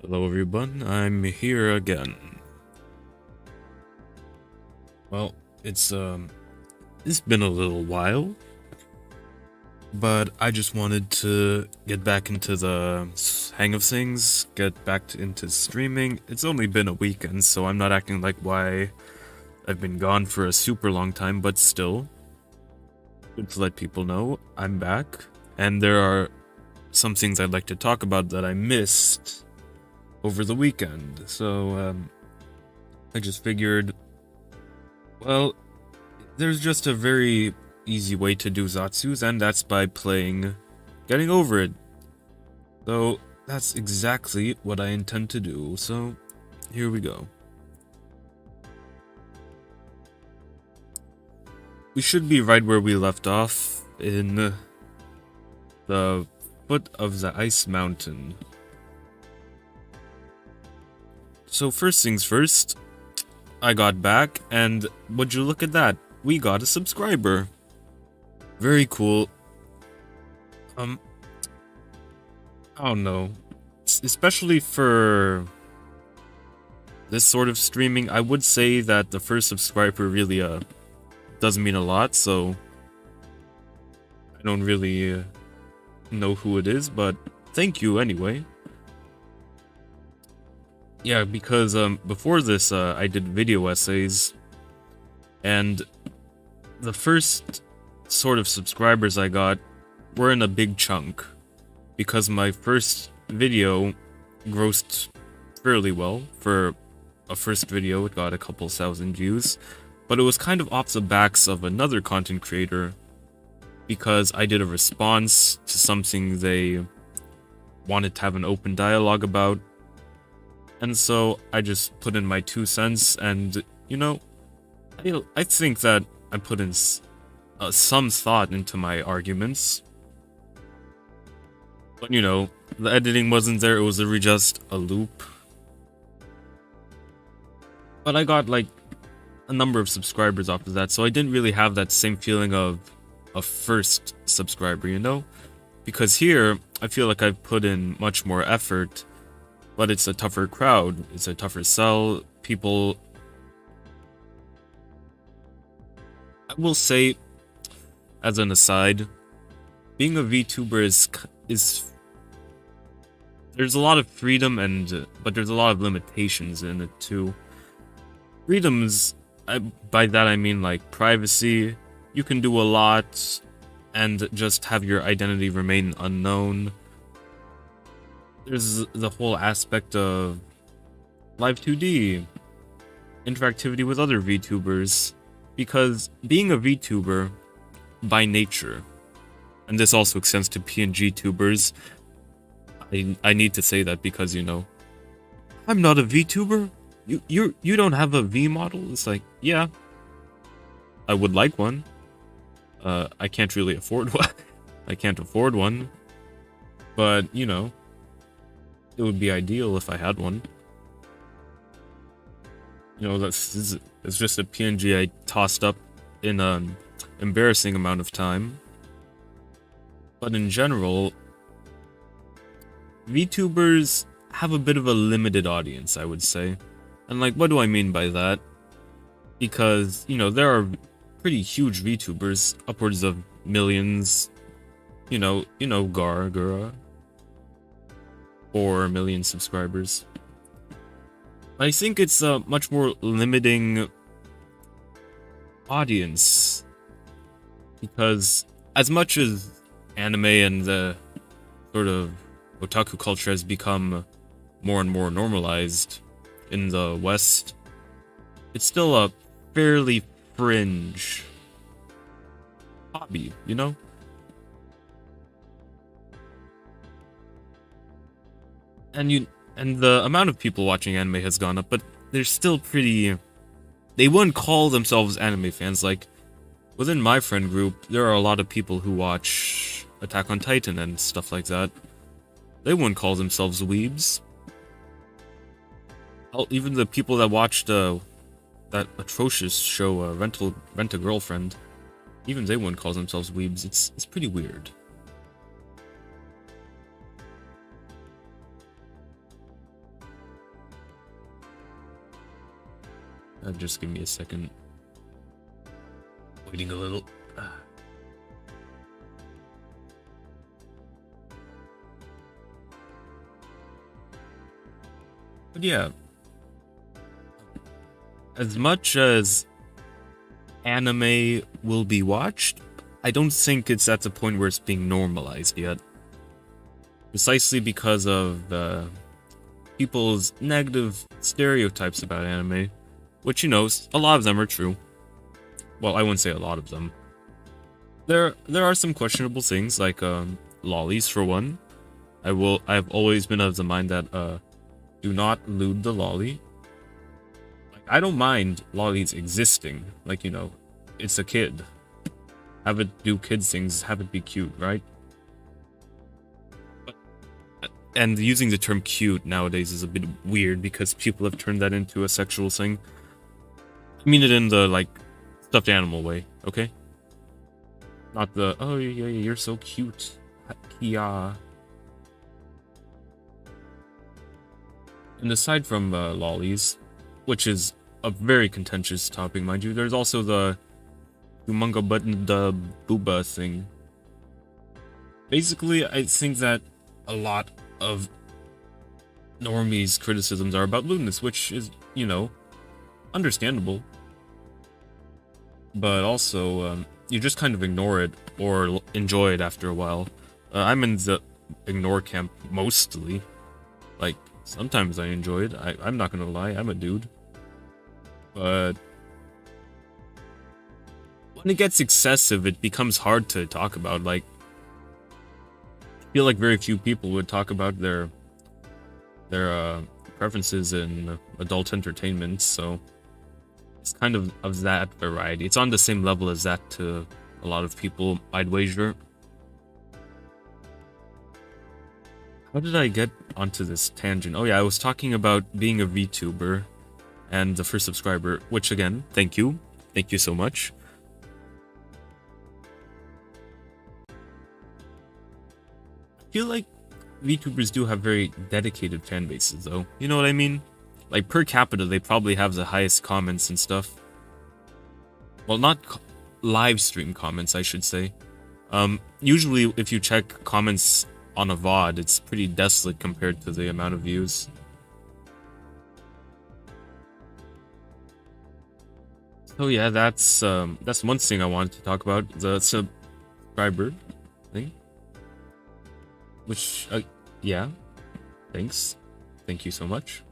Hello everyone, I'm here again. Well, it's been a little while, but I just wanted to get back into the hang of things, get back into streaming. It's only been a weekend, so I'm not acting like why I've been gone for a super long time, but still, good to let people know I'm back, and there are some things I'd like to talk about that I missed over the weekend. So, I just figured, well, there's just a very easy way to do Zatsus, and that's by playing Getting Over It. So, that's exactly what I intend to do, so here we go. We should be right where we left off, in the foot of the ice mountain. So first things first, I got back, and would you look at that? We got a subscriber. Very cool. I don't know. Especially for this sort of streaming, I would say that the first subscriber really does mean a lot, so I don't really know who it is, but thank you anyway. Yeah, because before this I did video essays, and the first sort of subscribers I got were in a big chunk, because my first video grossed fairly well. For a first video, it got a couple thousand views, but it was kind of off the backs of another content creator, because I did a response to something they wanted to have an open dialogue about, and so I just put in my 2 cents, and, you know, I think that I put in some thought into my arguments. But, you know, the editing wasn't there, it was literally just a loop. But I got, like, a number of subscribers off of that, so I didn't really have that same feeling of a first subscriber, you know? Because here, I feel like I've put in much more effort, but it's a tougher crowd, it's a tougher sell. People, I will say, as an aside, being a VTuber is there's a lot of freedom, but there's a lot of limitations in it too. Freedoms, by that I mean like privacy. You can do a lot and just have your identity remain unknown. There's the whole aspect of live 2D, interactivity with other VTubers, because being a VTuber by nature, and this also extends to PNG tubers, I need to say that because, you know, I'm not a VTuber. You don't have a V model? It's like, yeah, I would like one. I can't really afford one. I can't afford one, but, you know, it would be ideal if I had one. You know, it's just a PNG I tossed up in an embarrassing amount of time. But in general, VTubers have a bit of a limited audience, I would say. And like, what do I mean by that? Because, you know, there are pretty huge VTubers, upwards of millions. You know, Gura, 4 million subscribers. I think it's a much more limiting audience, because as much as anime and the sort of otaku culture has become more and more normalized in the West, it's still a fairly fringe hobby, you know? And the amount of people watching anime has gone up, but they're still pretty... They wouldn't call themselves anime fans. Like, within my friend group, there are a lot of people who watch Attack on Titan and stuff like that. They wouldn't call themselves weebs. Hell, even the people that watched that atrocious show, Rent a Girlfriend, even they wouldn't call themselves weebs. It's pretty weird. Just give me a second. Waiting a little. But yeah, as much as anime will be watched, I don't think it's at the point where it's being normalized yet. Precisely because of people's negative stereotypes about anime, which, you know, a lot of them are true. Well, I wouldn't say a lot of them. There are some questionable things, like lollies for one. I've always been of the mind that do not lewd the lolly. Like, I don't mind lollies existing. Like, you know, it's a kid. Have it do kids things, have it be cute, right? And using the term cute nowadays is a bit weird because people have turned that into a sexual thing. I mean it in the, like, stuffed animal way, okay? Not the, oh yeah, you're so cute. Yeah. And aside from lollies, which is a very contentious topic, mind you, there's also the Humunga button the booba thing. Basically, I think that a lot of normies' criticisms are about lewdness, which is, you know, understandable. But also, you just kind of ignore it or enjoy it after a while. I'm in the ignore camp mostly. Like, sometimes I enjoy it. I'm not gonna lie, I'm a dude. But when it gets excessive, it becomes hard to talk about. Like, I feel like very few people would talk about their preferences in adult entertainment, so it's kind of that variety. It's on the same level as that to a lot of people, I'd wager. How did I get onto this tangent? Oh yeah, I was talking about being a VTuber and the first subscriber, which again, thank you. Thank you so much. I feel like VTubers do have very dedicated fan bases though. You know what I mean? Like, per capita, they probably have the highest comments and stuff. Well, not live stream comments, I should say. Usually, if you check comments on a VOD, it's pretty desolate compared to the amount of views. So yeah, that's one thing I wanted to talk about, the subscriber thing. Which, yeah, thanks. Thank you so much.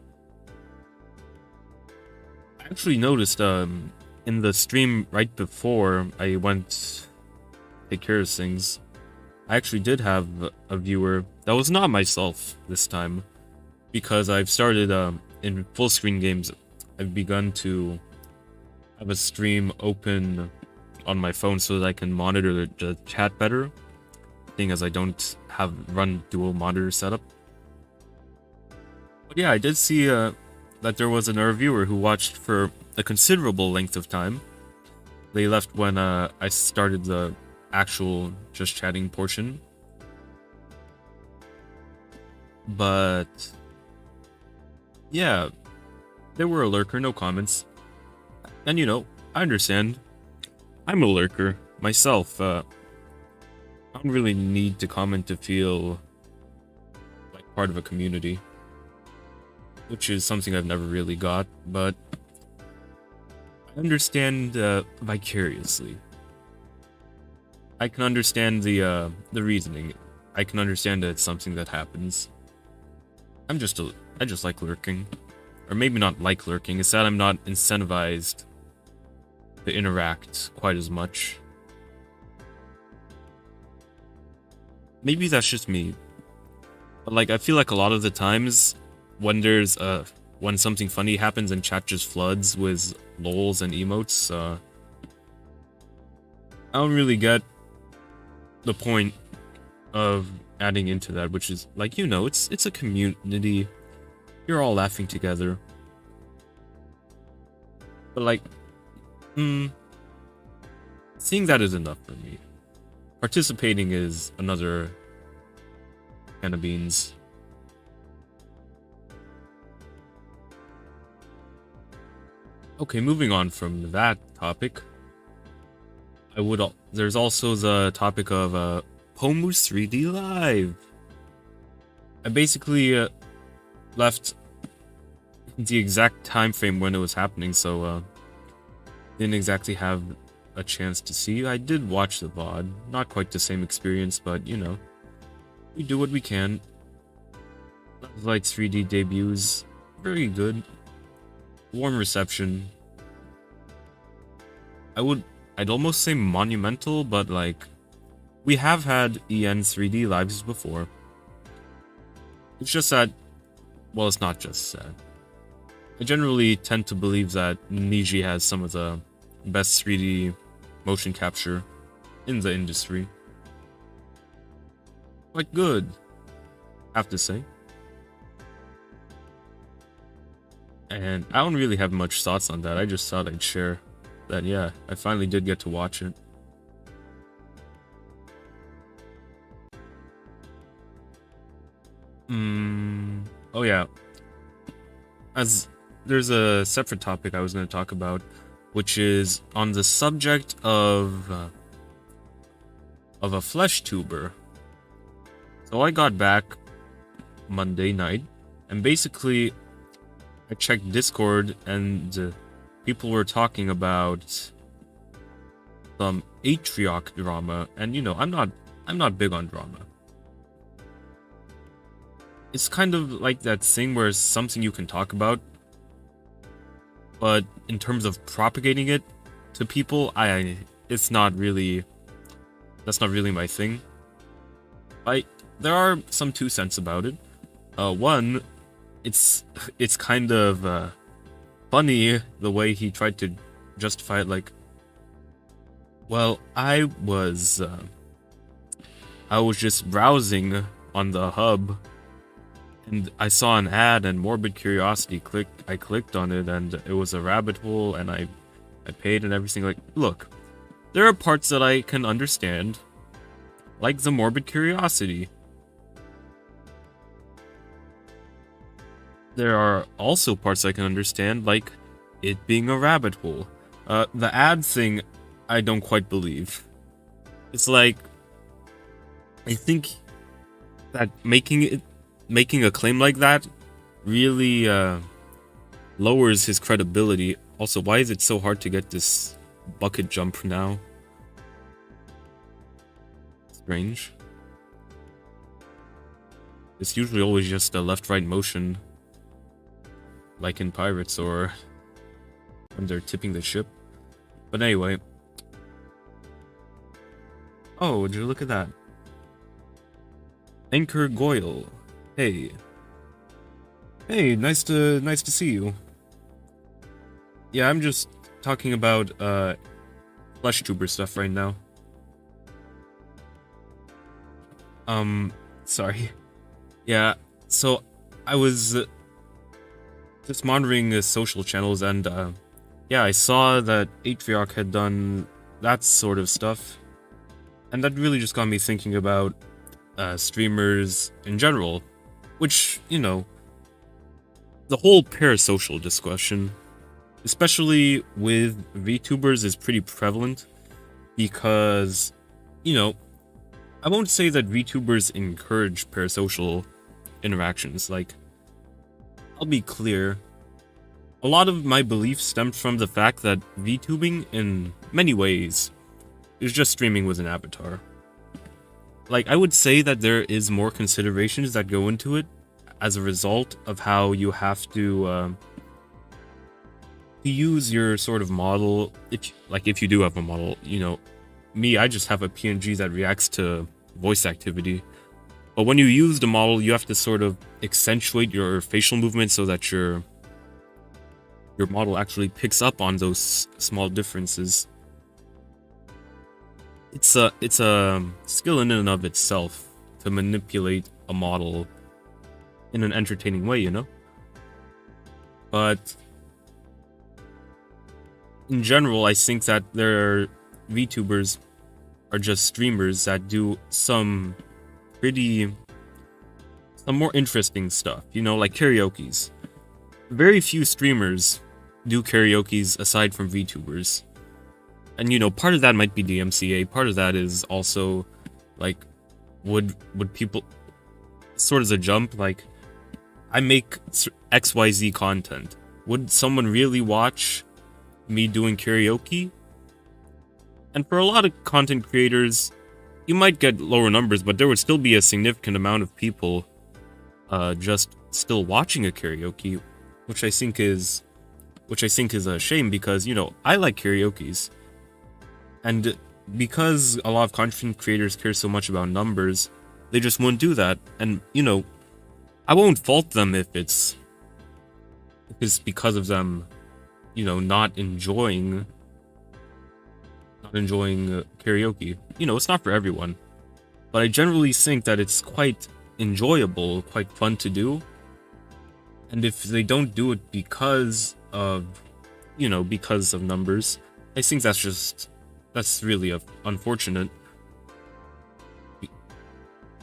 I actually noticed, in the stream right before I went to take care of things, I actually did have a viewer that was not myself this time, because I've started, in full screen games, I've begun to have a stream open on my phone so that I can monitor the chat better, seeing as I don't have run dual monitor setup. But yeah, I did see that there was another viewer who watched for a considerable length of time. They left when I started the actual just chatting portion. But yeah, they were a lurker, no comments. And you know, I understand. I'm a lurker myself. I don't really need to comment to feel like part of a community, which is something I've never really got, but I understand vicariously. I can understand the reasoning. I can understand that it's something that happens. I just like lurking. Or maybe not like lurking, it's that I'm not incentivized to interact quite as much. Maybe that's just me. But like, I feel like a lot of the times when there's when something funny happens and chat just floods with lols and emotes, I don't really get the point of adding into that, which is like, you know, it's a community. You're all laughing together. But like, seeing that is enough for me. Participating is another can of beans. Okay, moving on from that topic, there's also the topic of Pomus 3D Live. I basically left the exact time frame when it was happening, so didn't exactly have a chance to see. I did watch the VOD, not quite the same experience, but you know, we do what we can. Like 3D debuts, very good, warm reception. I'd almost say monumental, but like, we have had EN 3D lives before. It's just that, well, it's not just that. I generally tend to believe that Niji has some of the best 3D motion capture in the industry. Quite good, I have to say. And I don't really have much thoughts on that. I just thought I'd share that, yeah, I finally did get to watch it. Oh yeah. As there's a separate topic I was going to talk about, which is on the subject of a flesh tuber. So I got back Monday night, and basically I checked Discord, and people were talking about some Atrioc drama, and you know, I'm not big on drama. It's kind of like that thing where it's something you can talk about, but in terms of propagating it to people, that's not really my thing. There are some 2 cents about it. One, it's kind of funny the way he tried to justify it, like, well, I was just browsing on the hub, and I saw an ad, and morbid curiosity I clicked on it, and it was a rabbit hole, and I paid and everything. Like, look, there are parts that I can understand, like the morbid curiosity. There are also parts I can understand, like it being a rabbit hole. The ad thing, I don't quite believe. It's like, I think that making a claim like that really lowers his credibility. Also, why is it so hard to get this bucket jump now? Strange. It's usually always just a left-right motion, like in Pirates or when they're tipping the ship. But anyway. Oh, would you look at that? Anchor Goyle. Hey. Hey, nice to see you. Yeah, I'm just talking about flesh tuber stuff right now. Sorry. Yeah, so I was just monitoring the social channels, and yeah, I saw that Atrioc had done that sort of stuff, and that really just got me thinking about streamers in general, which, you know, the whole parasocial discussion, especially with VTubers, is pretty prevalent because, you know, I won't say that VTubers encourage parasocial interactions. Like, I'll be clear, a lot of my belief stems from the fact that VTubing, in many ways, is just streaming with an avatar. Like, I would say that there is more considerations that go into it as a result of how you have to use your sort of model. If you do have a model, you know, me, I just have a PNG that reacts to voice activity. But when you use the model, you have to sort of accentuate your facial movements so that your model actually picks up on those small differences. It's a skill in and of itself to manipulate a model in an entertaining way, you know? But in general, I think that there are VTubers are just streamers that do some more interesting stuff, you know, like karaoke's. Very few streamers do karaoke's aside from VTubers. And, part of that might be DMCA, part of that is also, like, would people, sort of a jump, like, I make XYZ content. Would someone really watch me doing karaoke? And for a lot of content creators, you might get lower numbers, but there would still be a significant amount of people just still watching a karaoke, which I think is a shame because, I like karaoke's. And because a lot of content creators care so much about numbers, they just won't do that. And, I won't fault them if it's because of them, not enjoying karaoke. It's not for everyone. But I generally think that it's quite enjoyable, quite fun to do. And if they don't do it because of numbers, I think that's really unfortunate.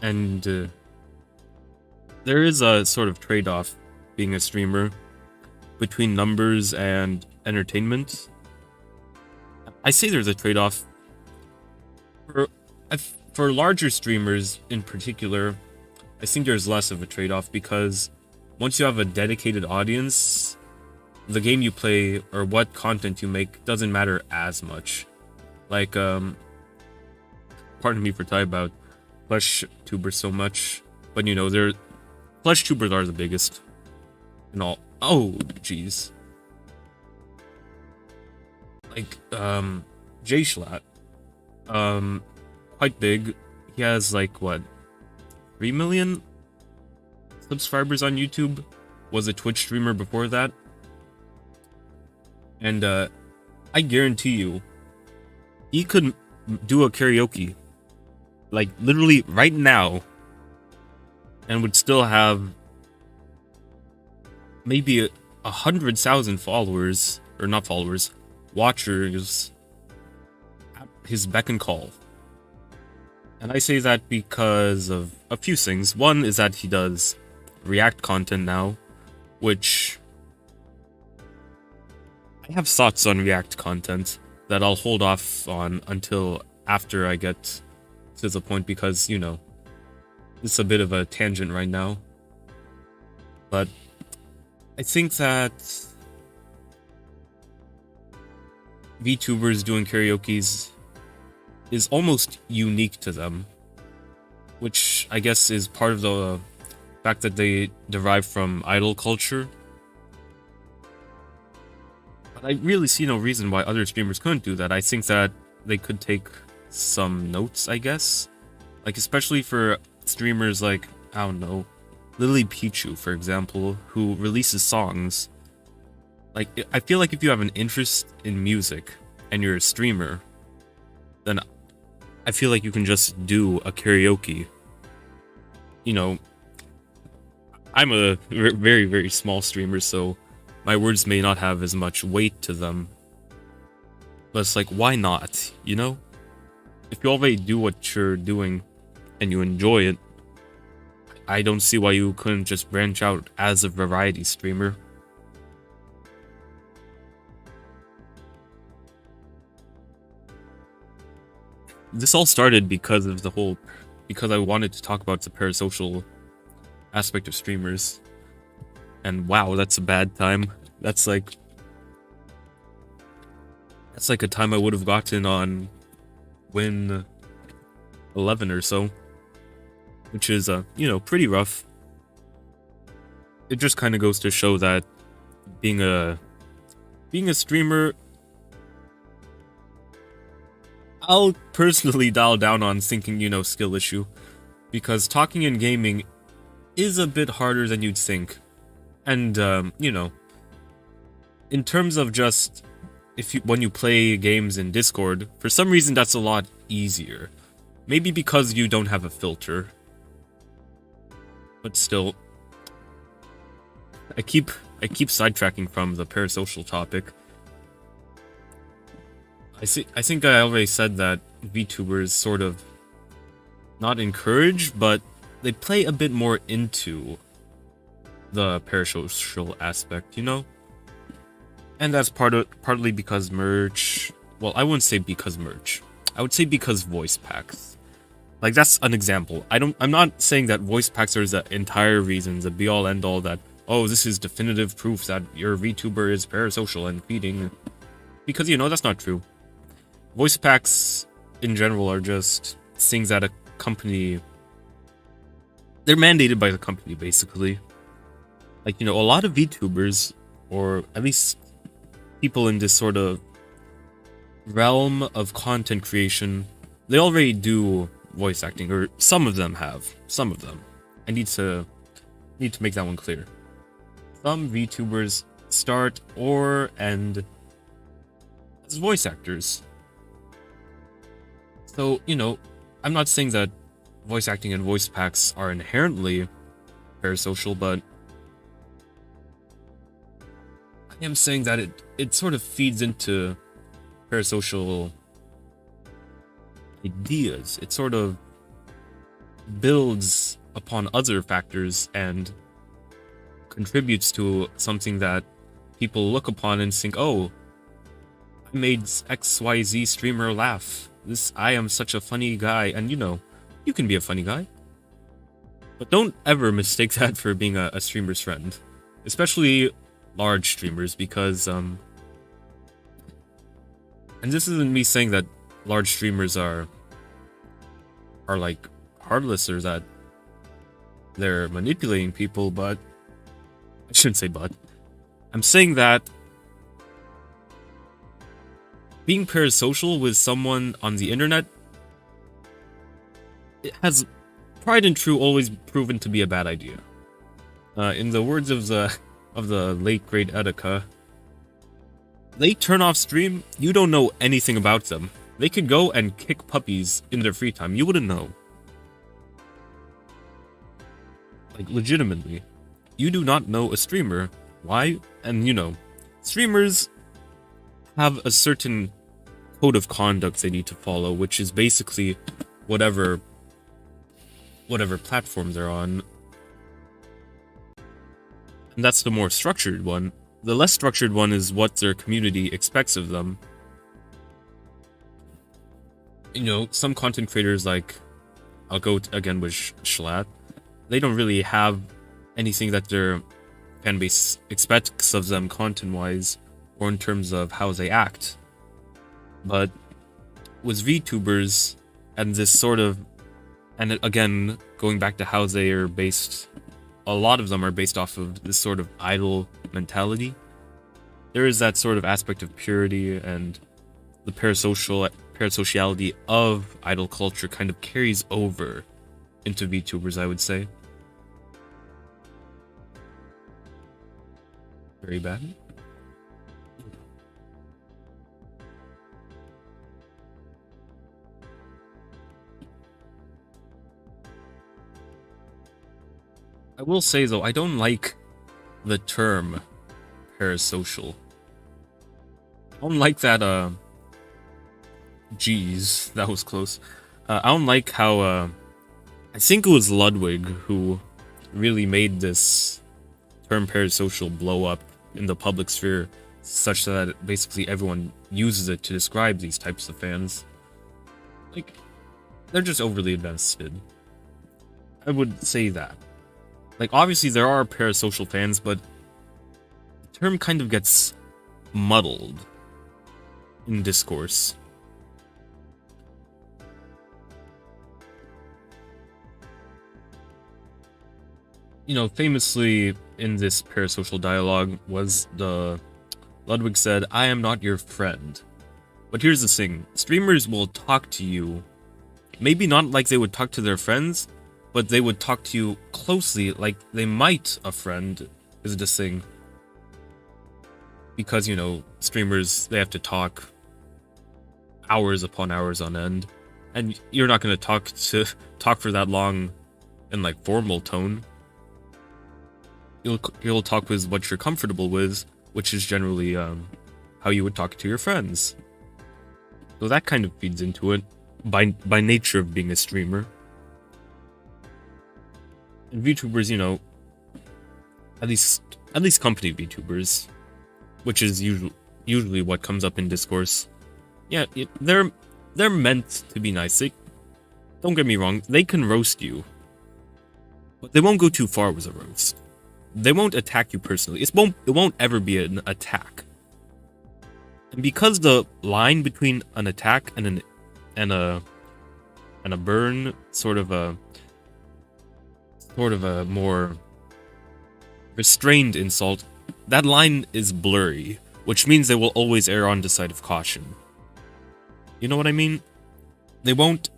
And there is a sort of trade-off being a streamer between numbers and entertainment. I say there's a trade-off. For larger streamers in particular, I think there's less of a trade-off because once you have a dedicated audience, the game you play or what content you make doesn't matter as much. Like, pardon me for talking about plush tubers so much, but plush tubers are the biggest and all. Oh, jeez. Like, J Schlatt, quite big. He has like what, 3 million subscribers on YouTube. Was a Twitch streamer before that, and I guarantee you, he could do a karaoke, like literally right now, and would still have maybe 100,000 followers, or not followers, watchers at his beck and call. And I say that because of a few things. One is that he does React content now, which I have thoughts on React content that I'll hold off on until after I get to the point because, it's a bit of a tangent right now. But I think that VTubers doing karaoke's is almost unique to them, which I guess is part of the fact that they derive from idol culture. But I really see no reason why other streamers couldn't do that. I think that they could take some notes, I guess. Like, especially for streamers like, I don't know, Lily Pichu, for example, who releases songs. Like, I feel like if you have an interest in music and you're a streamer, then I feel like you can just do a karaoke. I'm a very, very small streamer, so my words may not have as much weight to them. But it's like, why not, If you already do what you're doing and you enjoy it, I don't see why you couldn't just branch out as a variety streamer. This all started because I wanted to talk about the parasocial aspect of streamers. And wow, that's a bad time. That's like a time I would have gotten on Win 11 or so, which is pretty rough. It just kind of goes to show that being a streamer, I'll personally dial down on thinking, skill issue, because talking in gaming is a bit harder than you'd think. And, in terms of just, when you play games in Discord, for some reason that's a lot easier. Maybe because you don't have a filter. But still, I keep sidetracking from the parasocial topic. I think I already said that VTubers sort of not encourage, but they play a bit more into the parasocial aspect, And that's partly because merch. Well, I wouldn't say because merch. I would say because voice packs. Like that's an example. I'm not saying that voice packs are the entire reason, the be all end all that. Oh, this is definitive proof that your VTuber is parasocial and feeding. Because that's not true. Voice packs in general are just things that a company. They're mandated by the company basically. Like a lot of VTubers, or at least people in this sort of realm of content creation, they already do voice acting, or some of them have. Some of them. I need to make that one clear. Some VTubers start or end as voice actors. So, I'm not saying that voice acting and voice packs are inherently parasocial, but I am saying that it sort of feeds into parasocial ideas. It sort of builds upon other factors and contributes to something that people look upon and think, oh, I made XYZ streamer laugh. I am such a funny guy. And you can be a funny guy. But don't ever mistake that for being a streamer's friend. Especially large streamers, because and this isn't me saying that large streamers are like heartless or that they're manipulating people, but I shouldn't say but. I'm saying that being parasocial with someone on the internet, it has tried and true always proven to be a bad idea. In the words of the late great Etika, they turn off stream, you don't know anything about them. They could go and kick puppies in their free time. You wouldn't know. Like, legitimately. You do not know a streamer. Why? And, streamers have a certain code of conduct they need to follow, which is basically whatever platform they're on. And that's the more structured one. The less structured one is what their community expects of them. Some content creators, like, I'll go again with Schlatt, they don't really have anything that their fanbase expects of them content-wise, or in terms of how they act. But with VTubers, and this sort of, and again, going back to how they are based, a lot of them are based off of this sort of idol mentality. There is that sort of aspect of purity, and the parasociality of idol culture kind of carries over into VTubers, I would say. Very bad. I will say, though, I don't like the term parasocial. I don't like that, Geez, that was close. I don't like how, I think it was Ludwig who really made this term parasocial blow up in the public sphere, such that basically everyone uses it to describe these types of fans. Like, they're just overly invested. I would say that. Like, obviously there are parasocial fans, but the term kind of gets muddled in discourse. Famously in this parasocial dialogue was Ludwig said, "I am not your friend." But here's the thing, streamers will talk to you, maybe not like they would talk to their friends, but they would talk to you closely like they might a friend, is the thing. Because, streamers, they have to talk hours upon hours on end, and you're not going to talk for that long in, like, formal tone. You'll talk with what you're comfortable with, which is generally how you would talk to your friends. So that kind of feeds into it by nature of being a streamer. And VTubers, at least company VTubers, which is usually what comes up in discourse. Yeah, they're meant to be nice. Don't get me wrong, they can roast you, but they won't go too far with a roast. They won't attack you personally. It won't ever be an attack. And because the line between an attack and a burn, sort of a more restrained insult, that line is blurry, which means they will always err on the side of caution. You know what I mean? They won't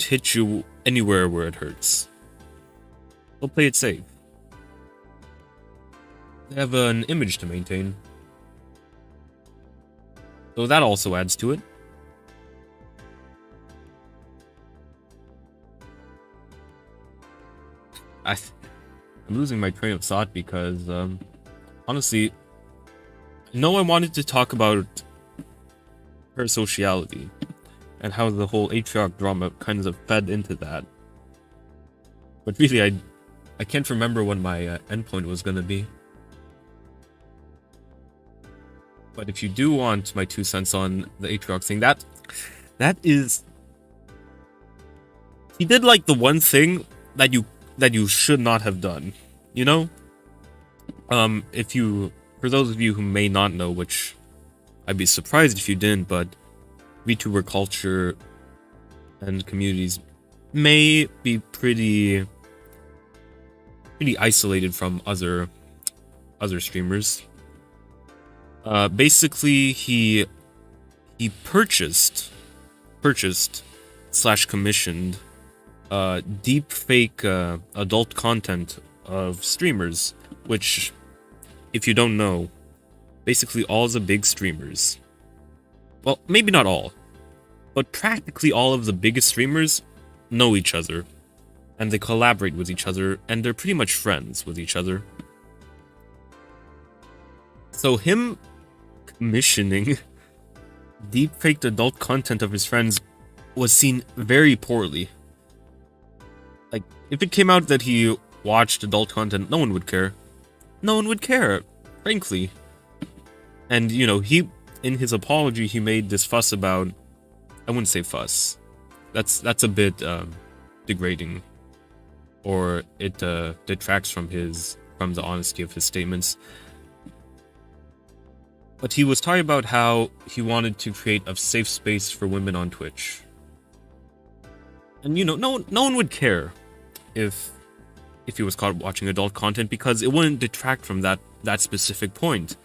hit you anywhere where it hurts. They'll play it safe. They have an image to maintain. So that also adds to it. I'm losing my train of thought because, honestly, I know I wanted to talk about her sociality and how the whole Atriarch drama kind of fed into that. But really, I can't remember what my endpoint was gonna be. But if you do want my 2 cents on the Atriarch thing, that is... He did, like, the one thing that you should not have done, you know? For those of you who may not know, which I'd be surprised if you didn't, but VTuber culture and communities may be pretty isolated from other streamers. Basically, he purchased / commissioned deep fake adult content of streamers, which, if you don't know, basically all the big streamers, well, maybe not all, but practically all of the biggest streamers know each other, and they collaborate with each other, and they're pretty much friends with each other. So him commissioning deep-faked adult content of his friends was seen very poorly. Like, if it came out that he watched adult content, no one would care. No one would care, frankly. And, you know, in his apology, he made this fuss about... I wouldn't say fuss. That's a bit degrading. Or it detracts from the honesty of his statements. But he was talking about how he wanted to create a safe space for women on Twitch. And, you know, no one would care if he was caught watching adult content, because it wouldn't detract from that specific point.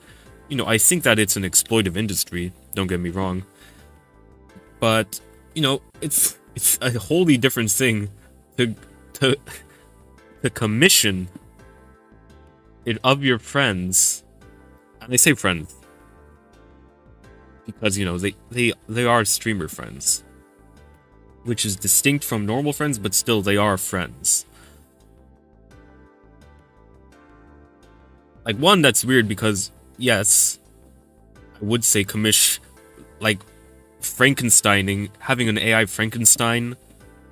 You know, I think that it's an exploitive industry, don't get me wrong. But, you know, it's a wholly different thing to commission it of your friends. And I say friends because, you know, they are streamer friends, which is distinct from normal friends, but still they are friends. Like, one, that's weird because, yes, I would say like, Frankensteining, having an AI Frankenstein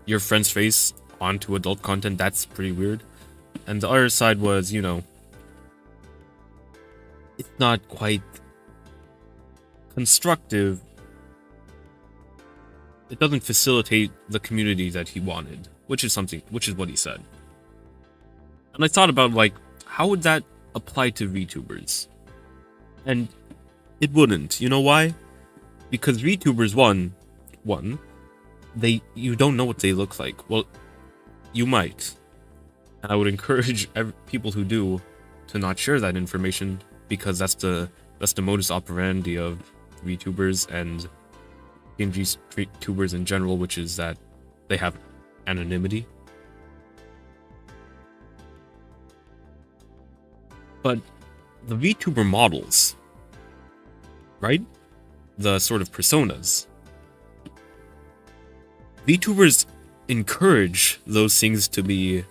your friend's face onto adult content, that's pretty weird. And the other side was, you know, it's not quite constructive. It doesn't facilitate the community that he wanted, which is what he said. And I thought about, like, how would that apply to VTubers? And it wouldn't. You know why? Because VTubers, one, you don't know what they look like. Well, you might. And I would encourage people who do to not share that information, because that's the modus operandi of VTubers and PNG tubers in general, which is that they have anonymity. But the VTuber models, right? The sort of personas. VTubers encourage those things to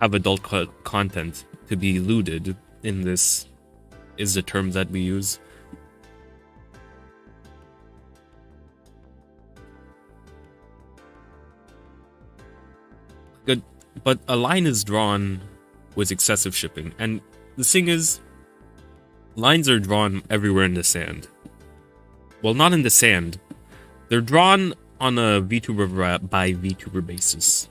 have adult content to be looted. In this is the term that we use. Good, but a line is drawn with excessive shipping, and the thing is, lines are drawn everywhere in the sand. Well, not in the sand. They're drawn on a VTuber by VTuber basis,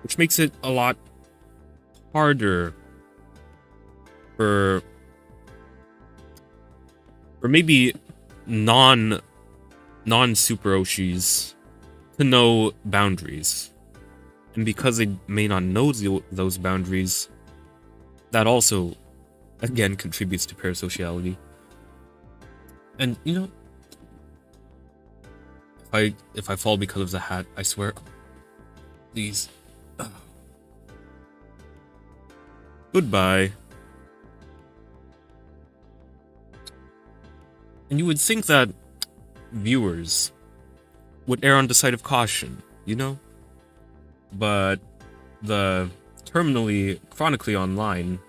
which makes it a lot harder for maybe non super Oshis to know boundaries. And because they may not know those boundaries, that also, again, contributes to parasociality. And, you know, if I fall because of the hat, I swear, please. Goodbye. And you would think that viewers would err on the side of caution, you know? But the chronically online,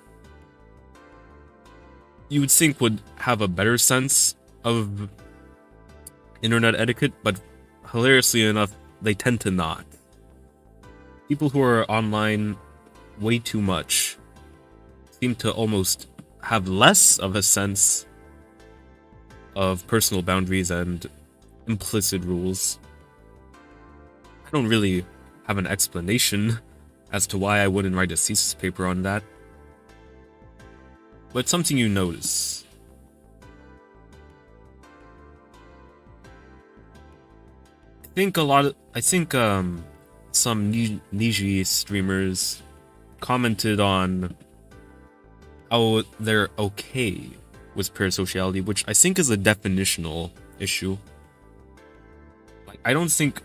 you would think would have a better sense of internet etiquette, but hilariously enough, they tend to not. People who are online way too much seem to almost have less of a sense of personal boundaries and implicit rules. I don't really have an explanation as to why I wouldn't write a thesis paper on that, but it's something you notice. I think some niche streamers commented on how they're okay with parasociality, which I think is a definitional issue. Like, I don't think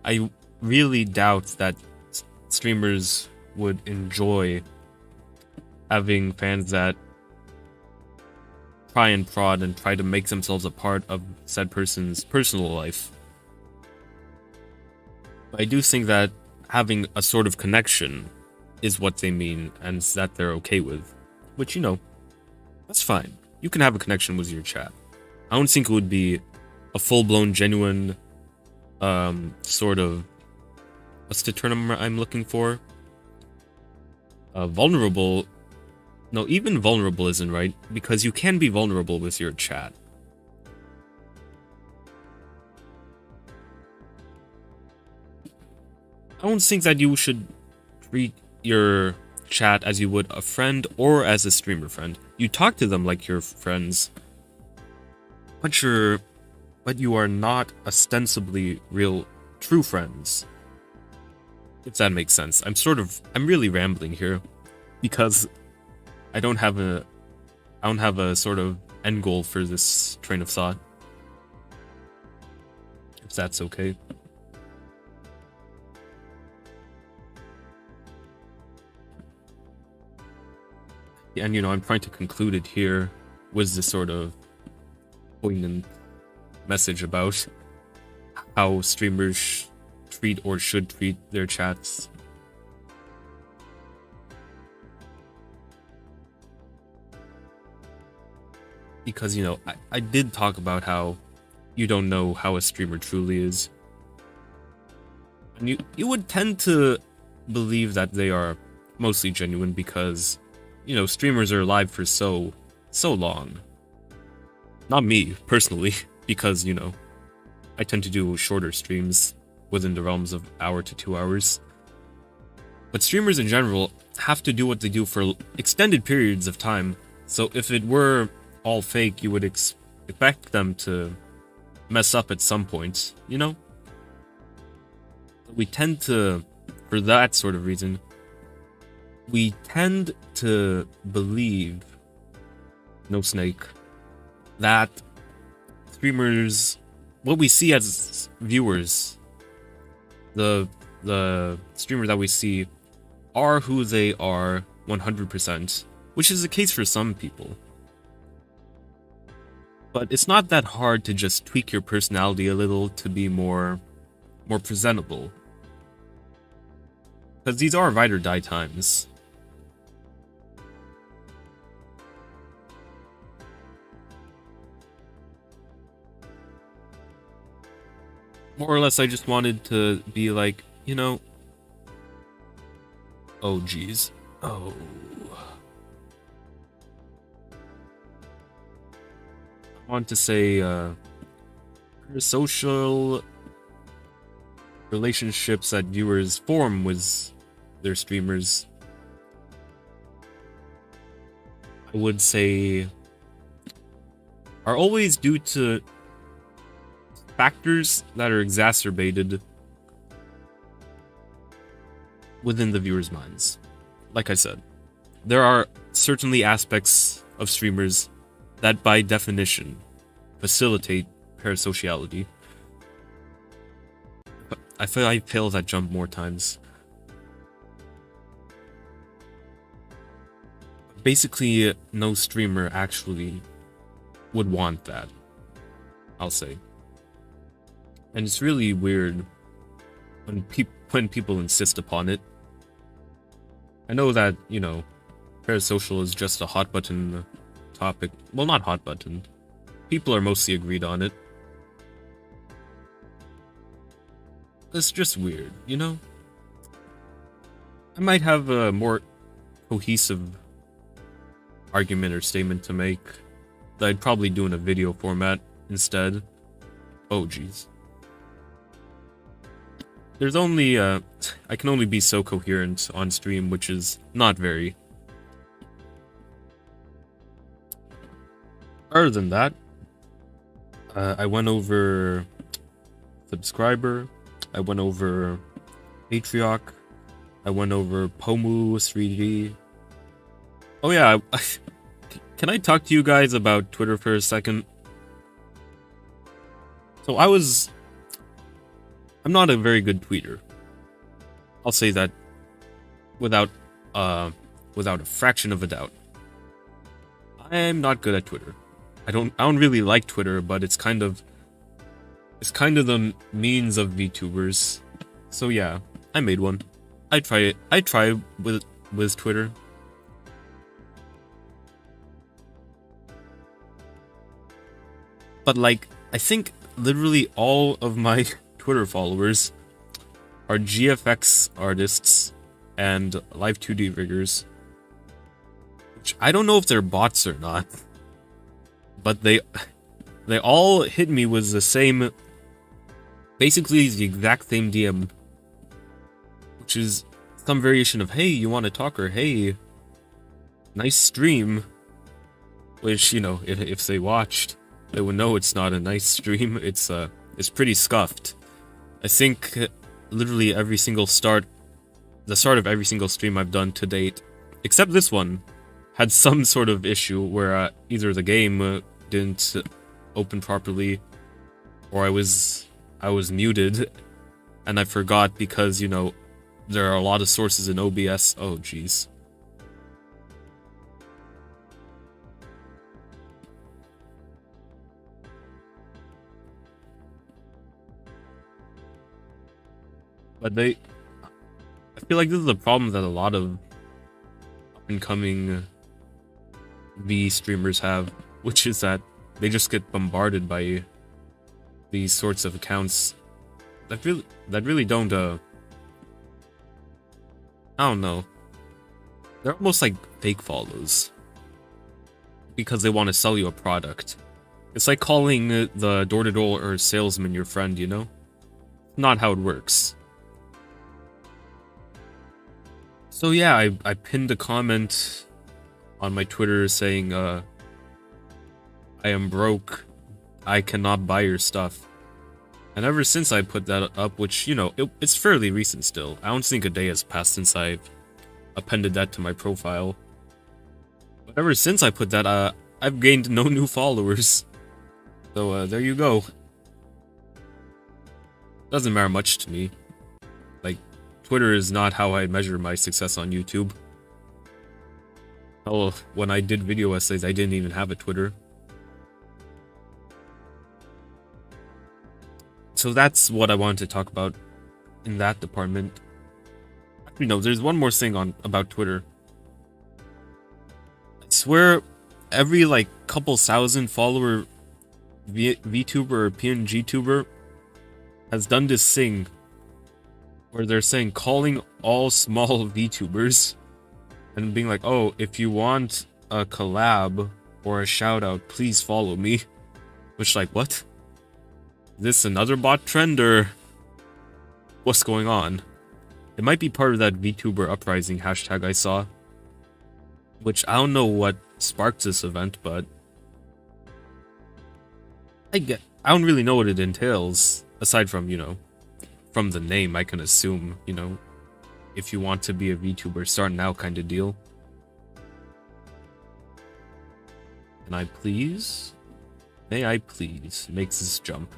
I really doubt that streamers would enjoy having fans that try and prod and try to make themselves a part of said person's personal life. But I do think that having a sort of connection is what they mean, and that they're okay with. Which, you know, that's fine. You can have a connection with your chat. I don't think it would be a full-blown, genuine, sort of... What's the term I'm looking for? Vulnerable... No, even vulnerable isn't right, because you can be vulnerable with your chat. I don't think that you should treat your chat as you would a friend or as a streamer friend. You talk to them like you're friends, but you are not ostensibly real true friends. If that makes sense. I'm really rambling here because I don't have a sort of end goal for this train of thought. If that's okay. And, you know, I'm trying to conclude it here with this sort of poignant message about how streamers treat or should treat their chats. Because, you know, I did talk about how you don't know how a streamer truly is. And you would tend to believe that they are mostly genuine because, you know, streamers are live for so long. Not me, personally, because, you know, I tend to do shorter streams within the realms of hour to 2 hours. But streamers in general have to do what they do for extended periods of time. So if it were all fake, you would expect them to mess up at some point, you know? We tend to, for that sort of reason, we tend to believe, no snake, that streamers, what we see as viewers, the streamers that we see are who they are 100%, which is the case for some people. But it's not that hard to just tweak your personality a little to be more presentable. Because these are ride or die times. More or less, I just wanted to be like, you know... Oh, geez. Oh... want to say social relationships that viewers form with their streamers, I would say, are always due to factors that are exacerbated within the viewers' minds. Like I said, there are certainly aspects of streamers that by definition facilitate parasociality. But I feel I failed that jump more times. Basically, no streamer actually would want that, I'll say. And it's really weird when people insist upon it. I know that, you know, parasocial is just a hot button topic. Well, not hot button. People are mostly agreed on it. It's just weird, you know? I might have a more cohesive argument or statement to make that I'd probably do in a video format instead. Oh, jeez. There's only, I can only be so coherent on stream, which is not very. Other than that, I went over Subscriber, I went over Patriarch, I went over Pomu 3D. Oh yeah, can I talk to you guys about Twitter for a second? So I'm not a very good tweeter. I'll say that without a fraction of a doubt. I'm not good at Twitter. I don't really like Twitter, but it's kind of the means of VTubers. So yeah, I made one. I try with Twitter. But like, I think literally all of my Twitter followers are GFX artists and live 2D riggers. Which I don't know if they're bots or not. But they all hit me with the same, basically the exact same DM. Which is some variation of, hey, you want to talk, or hey, nice stream. Which, you know, if they watched, they would know it's not a nice stream. It's pretty scuffed. I think literally every single the start of every single stream I've done to date, except this one, had some sort of issue where either the game didn't open properly, or I was muted, and I forgot because, you know, there are a lot of sources in OBS. Oh, jeez. But I feel like this is a problem that a lot of up-and-coming V streamers have, which is that they just get bombarded by these sorts of accounts that really don't, I don't know. They're almost like fake follows because they want to sell you a product. It's like calling the door-to-door or salesman your friend, you know? Not how it works. So yeah, I pinned a comment on my Twitter saying, I am broke, I cannot buy your stuff. And ever since I put that up, which, you know, it's fairly recent still. I don't think a day has passed since I've appended that to my profile. But ever since I put that, I've gained no new followers. So, there you go. Doesn't matter much to me. Like, Twitter is not how I measure my success on YouTube. Hell, when I did video essays, I didn't even have a Twitter. So that's what I wanted to talk about in that department. Actually, no, there's one more thing about Twitter. I swear, every like couple thousand follower VTuber or PNG tuber has done this thing where they're saying calling all small VTubers and being like, oh, if you want a collab or a shout out, please follow me. Which, like, what? Is this another bot trend, or what's going on? It might be part of that VTuber uprising hashtag I saw. Which, I don't know what sparked this event, but I don't really know what it entails, aside from, you know, from the name, I can assume, you know, if you want to be a VTuber, start now kind of deal. Can I please? May I please make this jump?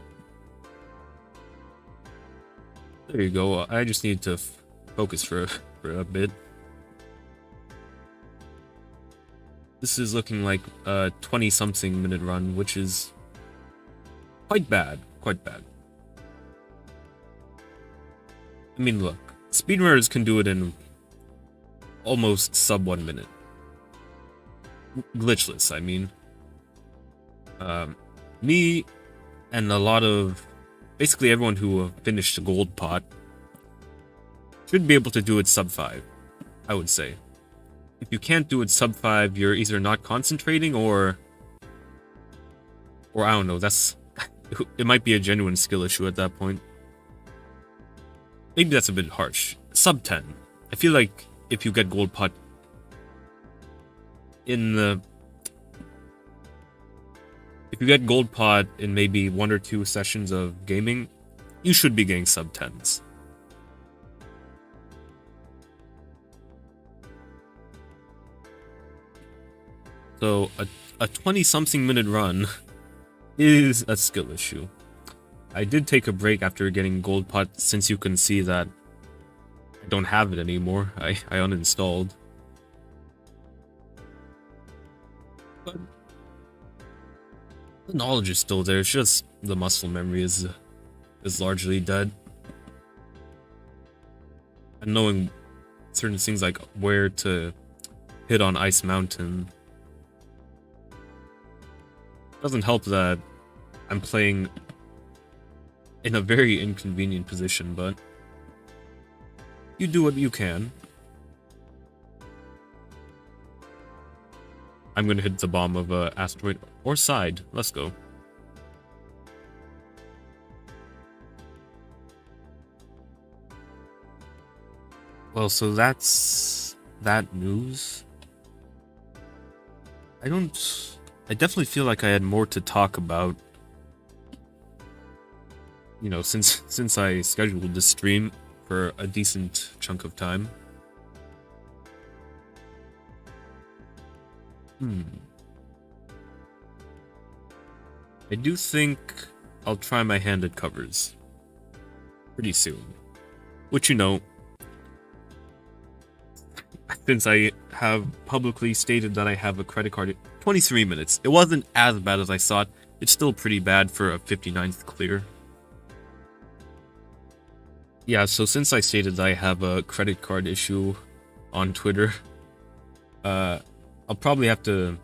There you go. I just need to focus for a bit. This is looking like a 20-something minute run, which is quite bad. Quite bad. I mean, look, speedrunners can do it in almost sub 1 minute. Glitchless, I mean. Me and a lot of, basically everyone who finished the gold pot should be able to do it sub 5, I would say. If you can't do it sub 5, you're either not concentrating or I don't know, it might be a genuine skill issue at that point. Maybe that's a bit harsh. Sub 10. I feel like if you get gold pot in if you get gold pot in maybe 1 or 2 sessions of gaming, you should be getting sub 10s. So a 20-something minute run is a skill issue. I did take a break after getting gold pot, since you can see that I don't have it anymore. I uninstalled. But the knowledge is still there, it's just the muscle memory is largely dead. And knowing certain things like where to hit on Ice Mountain doesn't help that I'm playing in a very inconvenient position, but you do what you can. I'm gonna hit the bomb of a asteroid or side. Let's go. Well, so that's that news. I definitely feel like I had more to talk about. You know, since I scheduled this stream for a decent chunk of time. I do think I'll try my hand at covers pretty soon. Which, you know, since I have publicly stated that I have a credit card, 23 minutes. It wasn't as bad as I thought. It's still pretty bad for a 59th clear. Yeah, so since I stated that I have a credit card issue on Twitter, I'll probably have to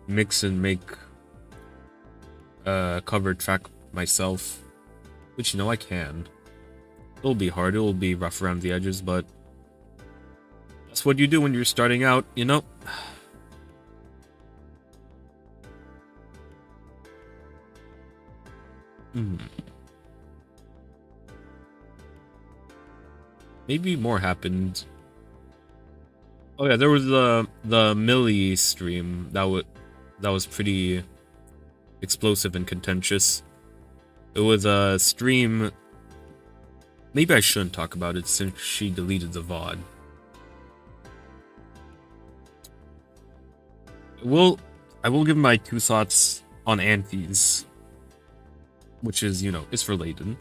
mix and make a cover track myself, which, you know, I can. It'll be hard, it'll be rough around the edges, but that's what you do when you're starting out, you know? Maybe more happened. Oh yeah, there was the Millie stream that was pretty explosive and contentious. It was a stream. Maybe I shouldn't talk about it since she deleted the VOD. I will give my 2 thoughts on Antes, which is, you know, it's related.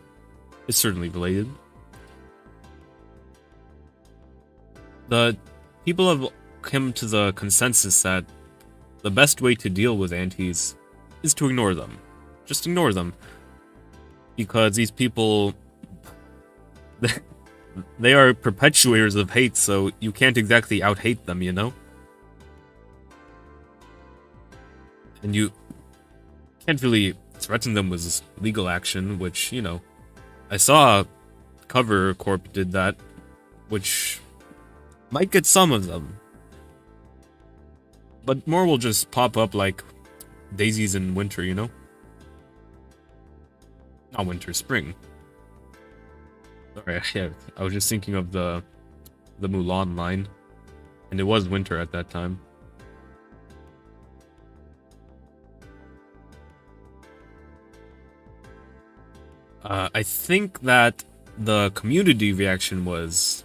It's certainly related. The people have come to the consensus that the best way to deal with Antes is to ignore them. Just ignore them. Because these people, they are perpetuators of hate, so you can't exactly out-hate them, you know? And you can't really threaten them with legal action, which, you know, I saw Cover Corp did that, which might get some of them. But more will just pop up like daisies in winter, you know? Not winter, spring. Sorry, yeah, I was just thinking of the Mulan line, and it was winter at that time. I think that the community reaction was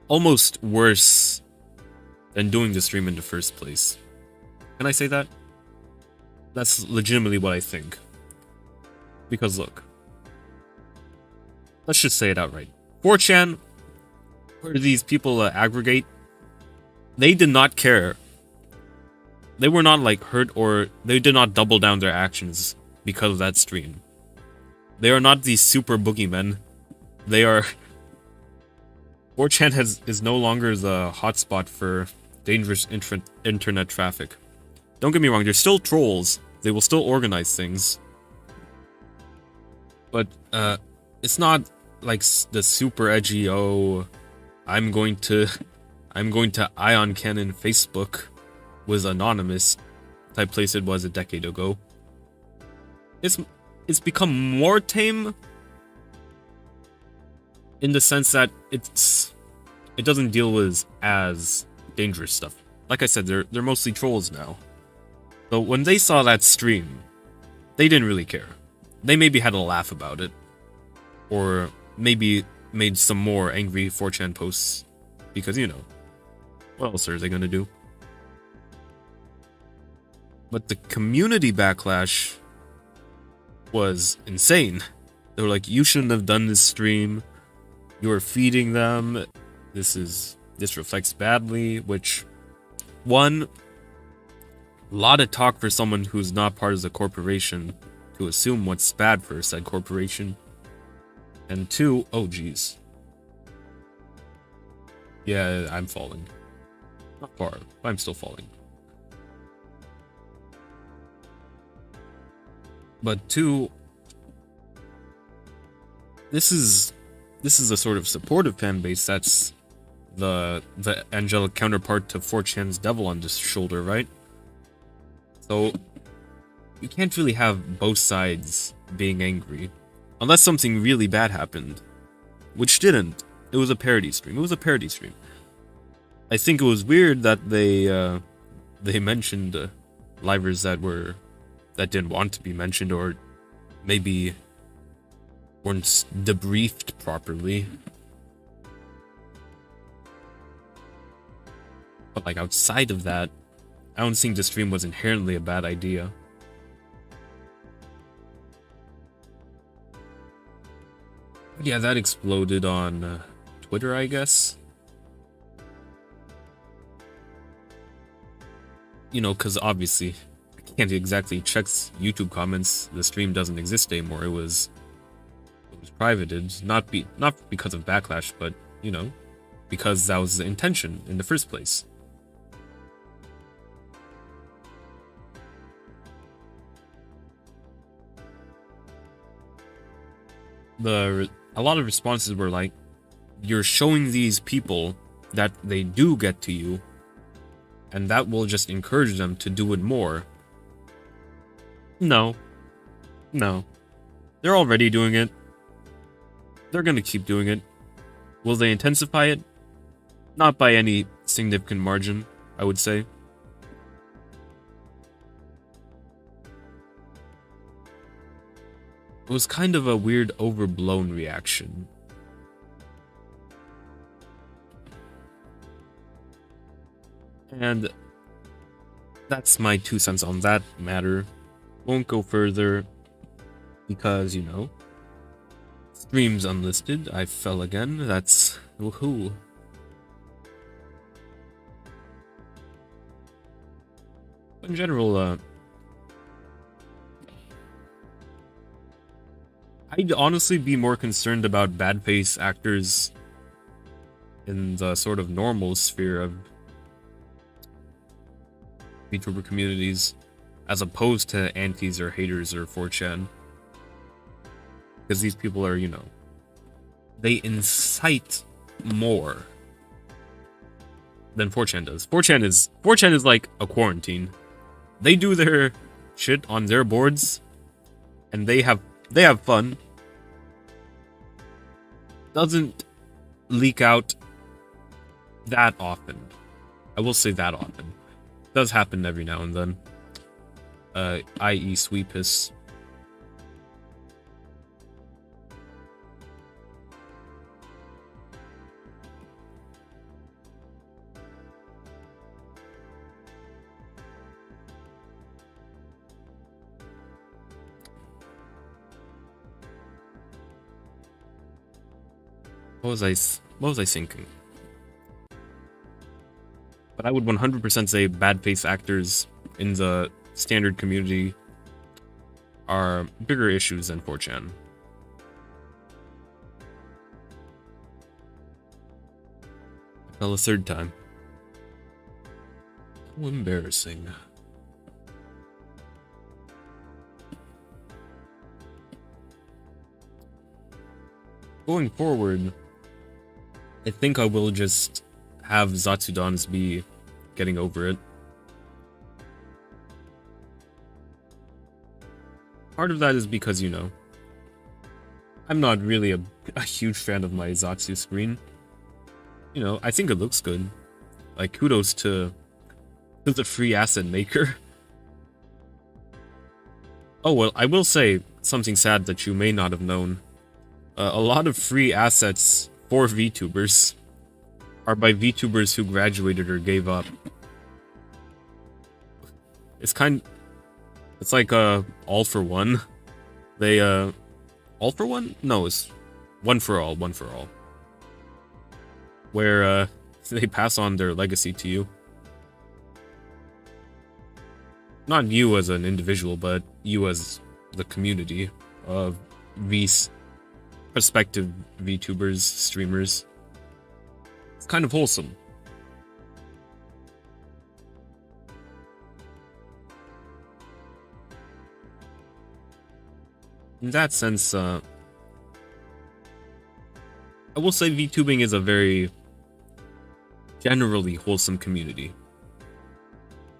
almost worse than doing the stream in the first place. Can I say that? That's legitimately what I think. Because look, let's just say it outright. 4chan, where these people aggregate, they did not care. They were not like hurt, or they did not double down their actions because of that stream. They are not these super boogeymen. They are... 4chan is no longer the hotspot for dangerous internet traffic. Don't get me wrong, they're still trolls. They will still organize things. But, it's not like the super edgy, oh, I'm going to ion cannon Facebook was anonymous type place it was a decade ago. It's become more tame in the sense that it doesn't deal with as dangerous stuff. Like I said, they're mostly trolls now. So when they saw that stream, they didn't really care. They maybe had a laugh about it, or maybe made some more angry 4chan posts because, you know, what else are they gonna do? But the community backlash was insane. They were like, you shouldn't have done this stream. You're feeding them. This reflects badly, which, one, a lot of talk for someone who's not part of the corporation to assume what's bad for said corporation. And two, oh geez. Yeah, I'm falling. Not far, but I'm still falling. But two, this is a sort of supportive fan base that's the angelic counterpart to 4chan's devil on the shoulder, right? So you can't really have both sides being angry unless something really bad happened, which didn't. It was a parody stream. I think it was weird that they mentioned livers that didn't want to be mentioned, or maybe weren't debriefed properly. But like outside of that, I don't think the stream was inherently a bad idea. But yeah, that exploded on Twitter, I guess. You know, because obviously I can't exactly check YouTube comments. The stream doesn't exist anymore. It was privated, not because of backlash, but, you know, because that was the intention in the first place. A lot of responses were like, you're showing these people that they do get to you, and that will just encourage them to do it more. No. They're already doing it. They're gonna keep doing it. Will they intensify it? Not by any significant margin, I would say. It was kind of a weird, overblown reaction. And that's my 2 cents on that matter. Won't go further because, you know, streams unlisted. I fell again. That's woohoo. In general, I'd honestly be more concerned about bad face actors in the sort of normal sphere of VTuber communities, as opposed to antis or haters or 4chan. Because these people are, you know, they incite more than 4chan does. 4chan is like a quarantine. They do their shit on their boards, and they have they have fun. Doesn't leak out that often. I will say that often. Does happen every now and then. I.e. Sweepus. What was I thinking? But I would 100% say bad faith actors in the standard community are bigger issues than 4chan. I fell a third time. How embarrassing. Going forward, I think I will just have Zatsudans be getting over it. Part of that is because, you know, I'm not really a huge fan of my Zatsu screen. You know, I think it looks good. Like, kudos to the free asset maker. Oh, well, I will say something sad that you may not have known. A lot of free assets for VTubers are by VTubers who graduated or gave up. It's like all for one. They all for one? No, it's one for all. Where they pass on their legacy to you. Not you as an individual, but you as the community of prospective VTubers, streamers. It's kind of wholesome. In that sense, I will say VTubing is a very generally wholesome community.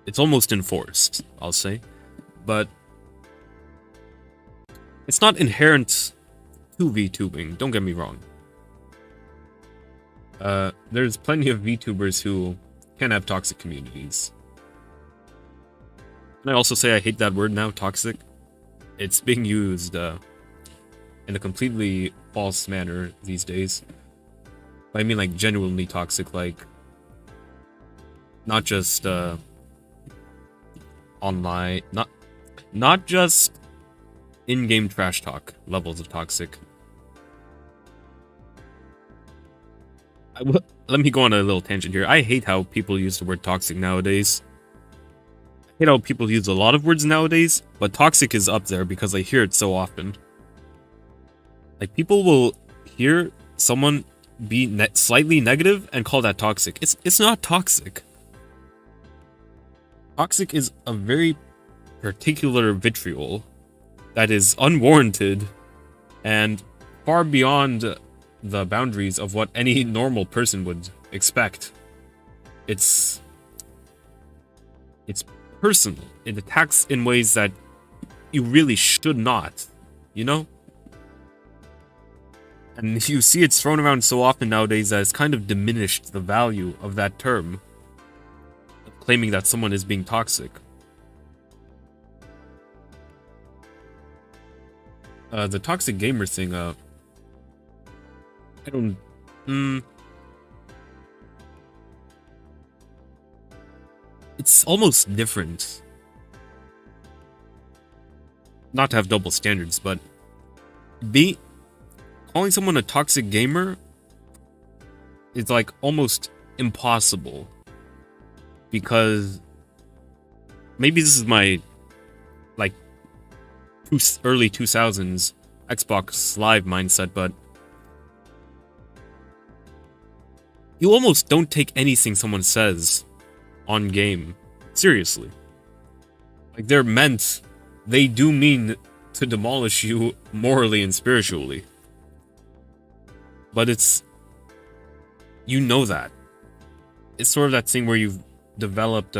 It's almost enforced, I'll say, but it's not inherent to VTubing, don't get me wrong. There's plenty of VTubers who can have toxic communities. And I also say I hate that word now, toxic. It's being used in a completely false manner these days. I mean, like, genuinely toxic, like, not just online, not just in-game trash talk levels of toxic. Let me go on a little tangent here. I hate how people use the word toxic nowadays. I hate how people use a lot of words nowadays, but toxic is up there because I hear it so often. Like, people will hear someone be slightly negative and call that toxic. It's not toxic. Toxic is a very particular vitriol that is unwarranted and far beyond the boundaries of what any normal person would expect. It's personal. It attacks in ways that you really should not, you know? And you see it's thrown around so often nowadays that it's kind of diminished the value of that term, claiming that someone is being toxic. The toxic gamer thing, I don't... It's almost different. Not to have double standards, but calling someone a toxic gamer is like almost impossible. Because maybe this is my like early 2000s Xbox Live mindset, but you almost don't take anything someone says on game seriously. Like, they do mean to demolish you morally and spiritually. But you know that. It's sort of that thing where you've developed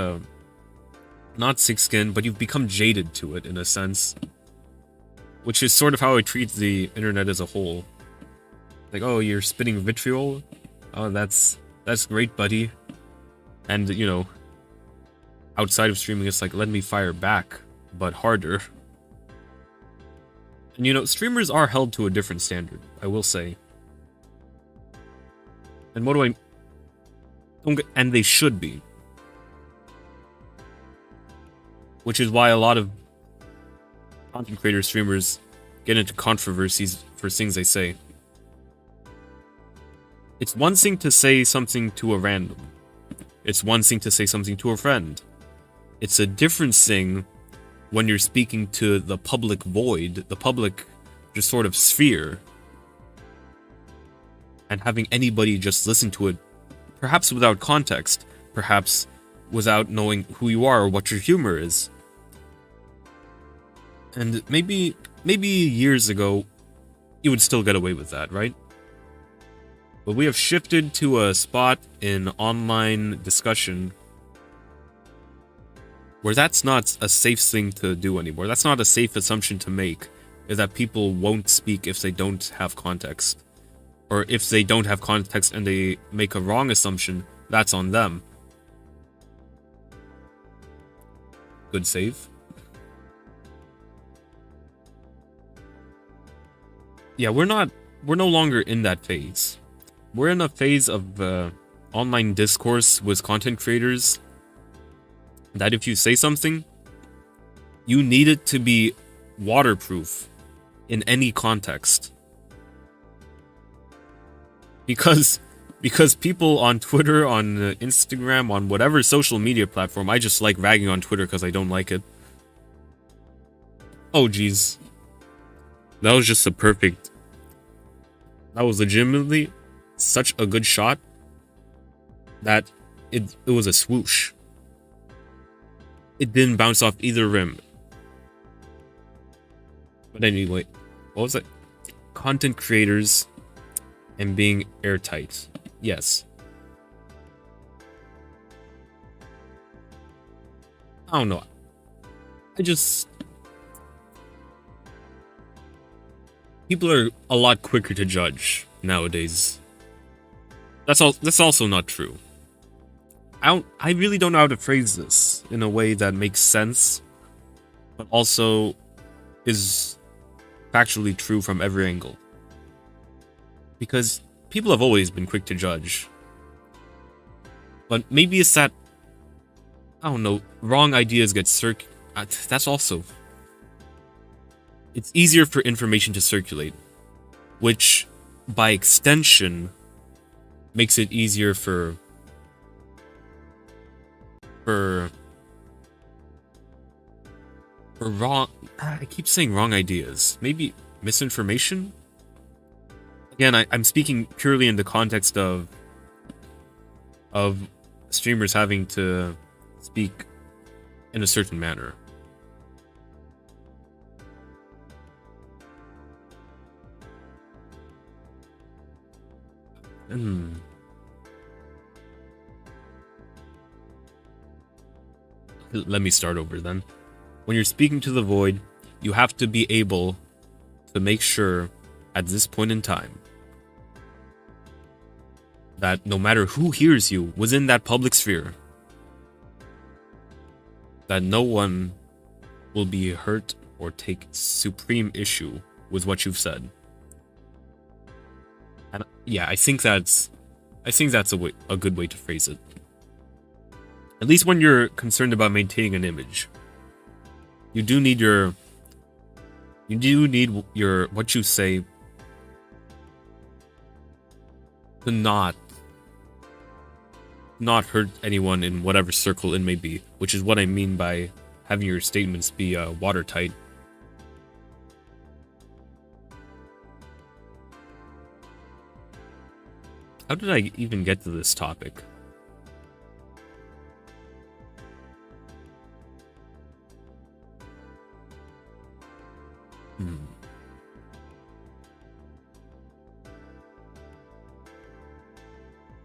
not thick skin, but you've become jaded to it in a sense. which is sort of how I treat the internet as a whole. Like, oh, you're spitting vitriol? Oh, that's great, buddy. And, you know, outside of streaming, it's like, let me fire back, but harder. And, you know, streamers are held to a different standard, I will say. And what do I... And they should be. Which is why a lot of content creator streamers get into controversies for things they say. It's one thing to say something to a random. It's one thing to say something to a friend. It's a different thing when you're speaking to the public void, the public just sort of sphere, and having anybody just listen to it, perhaps without context, perhaps without knowing who you are or what your humor is. And maybe years ago, you would still get away with that, right? But we have shifted to a spot in online discussion where that's not a safe thing to do anymore. That's not a safe assumption to make, is that people won't speak if they don't have context. Or if they don't have context and they make a wrong assumption, that's on them. Good save. Yeah, we're no longer in that phase. We're in a phase of online discourse with content creators that if you say something, you need it to be waterproof in any context. Because people on Twitter, on Instagram, on whatever social media platform, I just like ragging on Twitter because I don't like it. Oh, jeez. That was just a perfect... That was legitimately such a good shot that it was a swoosh. It didn't bounce off either rim. But anyway, what was it? Content creators and being airtight. Yes. I don't know. People are a lot quicker to judge nowadays. That's also not true. I really don't know how to phrase this in a way that makes sense, but also is factually true from every angle. Because people have always been quick to judge. But maybe it's that, I don't know, wrong ideas get that's also... It's easier for information to circulate, which, by extension, makes it easier for wrong... I keep saying wrong ideas. Maybe misinformation? Again, I'm speaking purely in the context of streamers having to speak in a certain manner. Let me start over then. When you're speaking to the void, you have to be able to make sure at this point in time that no matter who hears you within that public sphere, that no one will be hurt or take supreme issue with what you've said. And yeah, I think that's a good way to phrase it. At least when you're concerned about maintaining an image. You do need your what you say to not hurt anyone in whatever circle it may be, which is what I mean by having your statements be watertight. How did I even get to this topic?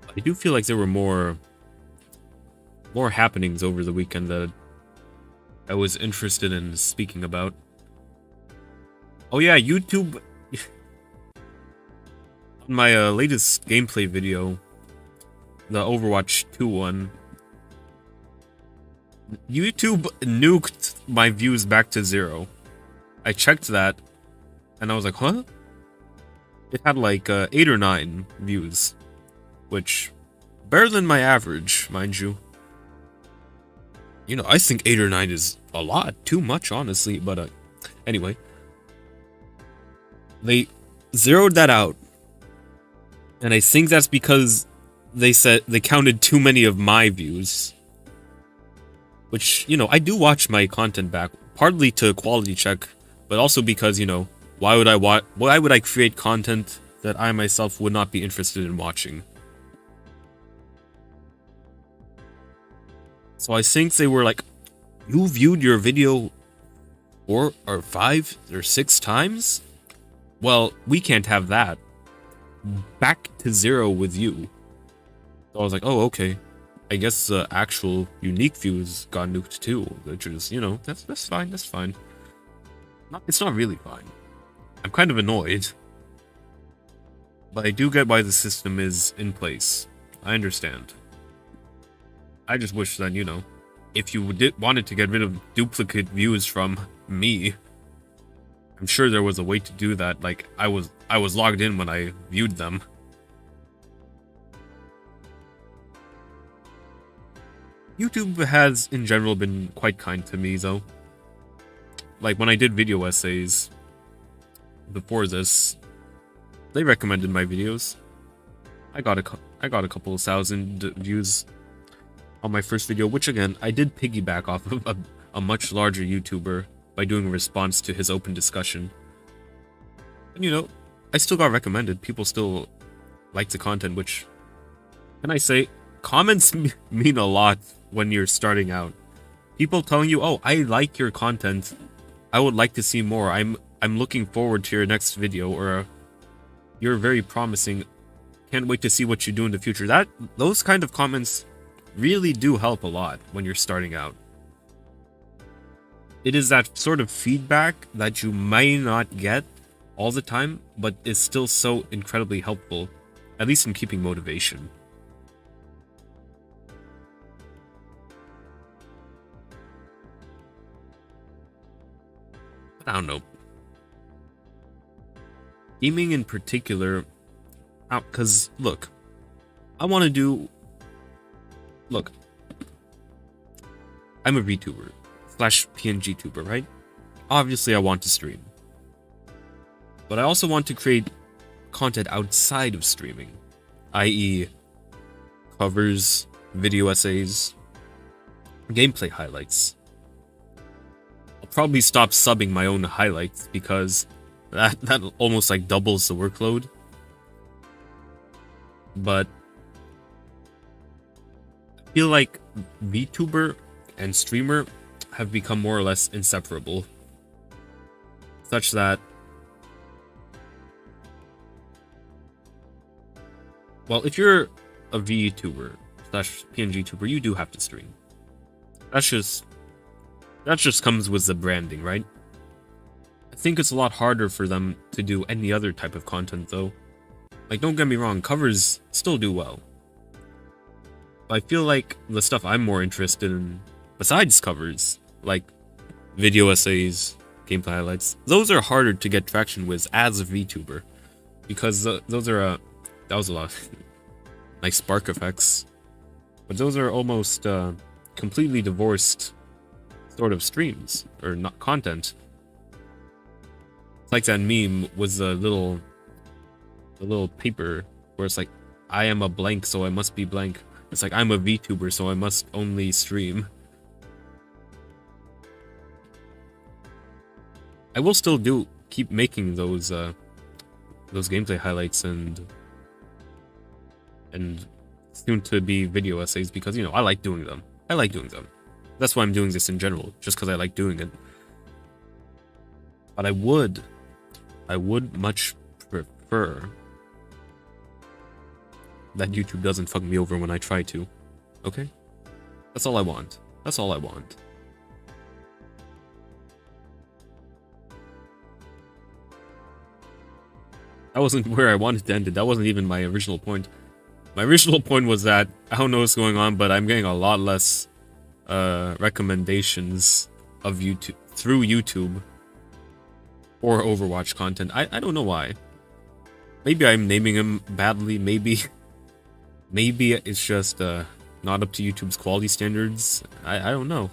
I do feel like there were more happenings over the weekend that I was interested in speaking about. Oh yeah, YouTube. My latest gameplay video, the Overwatch 2 one, YouTube nuked my views back to 0. I checked that, and I was like, huh? It had like 8 or 9 views, which better than my average, mind you. You know, I think 8 or 9 is a lot, too much, honestly. But anyway, they zeroed that out, and I think that's because they said they counted too many of my views. Which, you know, I do watch my content back, partly to quality check, but also because, you know, why would I create content that I myself would not be interested in watching? So I think they were like, you viewed your video 4 or 5 or 6 times? Well, we can't have that. Back to 0 with you. So I was like, oh, okay. I guess the actual unique views got nuked too, which is, you know, that's fine, that's fine. It's not really fine. I'm kind of annoyed. But I do get why the system is in place. I understand. I just wish that, you know, if you wanted to get rid of duplicate views from me, I'm sure there was a way to do that. Like, I was logged in when I viewed them. YouTube has, in general, been quite kind to me, though. Like, when I did video essays before this, they recommended my videos. I got a couple of thousand views on my first video, which again, I did piggyback off of a much larger YouTuber by doing a response to his open discussion. And you know, I still got recommended. People still like the content, which, can I say, comments mean a lot when you're starting out. People telling you, oh, I like your content, I would like to see more, I'm looking forward to your next video, or you're very promising, can't wait to see what you do in the future. Those kind of comments really do help a lot when you're starting out. It is that sort of feedback that you might not get all the time, but is still so incredibly helpful, at least in keeping motivation. I don't know. Gaming in particular, because look, I want to do. Look, I'm a VTuber / PNG tuber, right? Obviously, I want to stream, but I also want to create content outside of streaming, i.e., covers, video essays, gameplay highlights. I'll probably stop subbing my own highlights because that almost like doubles the workload. But I feel like VTuber and streamer have become more or less inseparable, such that, well, if you're a VTuber / PNG tuber, you do have to stream. That just comes with the branding, right? I think it's a lot harder for them to do any other type of content, though. Like, don't get me wrong, covers still do well. But I feel like the stuff I'm more interested in, besides covers, like video essays, gameplay highlights, those are harder to get traction with as a VTuber. Because those are, that was a lot of nice spark effects. But those are almost completely divorced sort of streams, or not content. It's like that meme with the little paper where it's like, I am a blank, so I must be blank. It's like, I'm a VTuber, so I must only stream. I will still keep making those gameplay highlights and soon to be video essays, because, you know, I like doing them. That's why I'm doing this in general, just because I like doing it. But I would much prefer that YouTube doesn't fuck me over when I try to. Okay? That's all I want. That's all I want. That wasn't where I wanted to end it. That wasn't even my original point. My original point was that I don't know what's going on, but I'm getting a lot less recommendations of YouTube through YouTube or Overwatch content. I don't know why. Maybe I'm naming him badly. Maybe it's just not up to YouTube's quality standards. I don't know.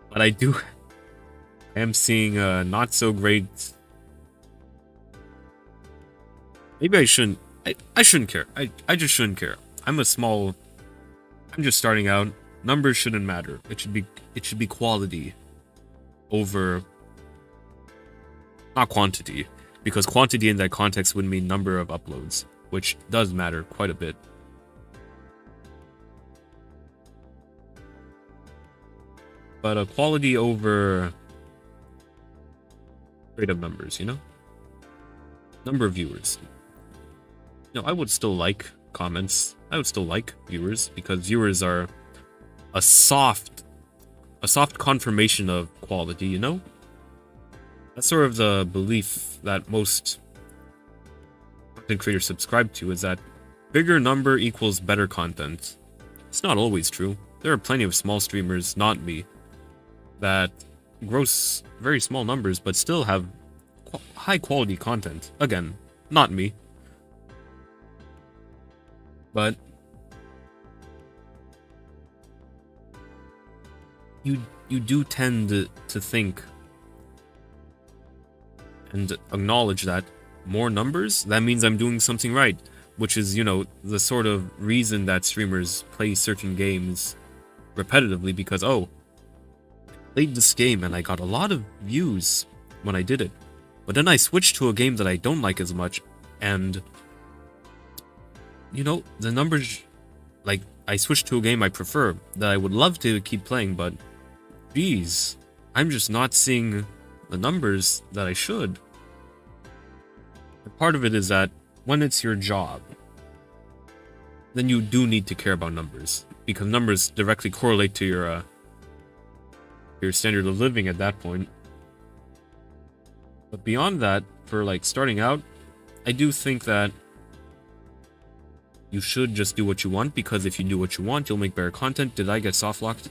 But I am seeing not so great. Maybe I shouldn't. I shouldn't care. I just shouldn't care. I'm just starting out. Numbers shouldn't matter. It should be quality over not quantity, because quantity in that context would mean number of uploads, which does matter quite a bit. But quality over straight up numbers, you know? Number of viewers. No, I would still like comments. I would still like viewers, because viewers are a soft confirmation of quality, you know? That's sort of the belief that most content creators subscribe to, is that bigger number equals better content. It's not always true. There are plenty of small streamers, not me, that gross very small numbers but still have high quality content. Again, not me. But you do tend to think and acknowledge that more numbers, that means I'm doing something right, which is, you know, the sort of reason that streamers play certain games repetitively, because, oh, I played this game and I got a lot of views when I did it, but then I switched to a game that I don't like as much, and, you know, the numbers, like, I switched to a game I prefer, that I would love to keep playing, but, geez, I'm just not seeing the numbers that I should. And part of it is that when it's your job, then you do need to care about numbers, because numbers directly correlate to your standard of living at that point. But beyond that, for like starting out, I do think that you should just do what you want, because if you do what you want, you'll make better content. Did I get soft locked?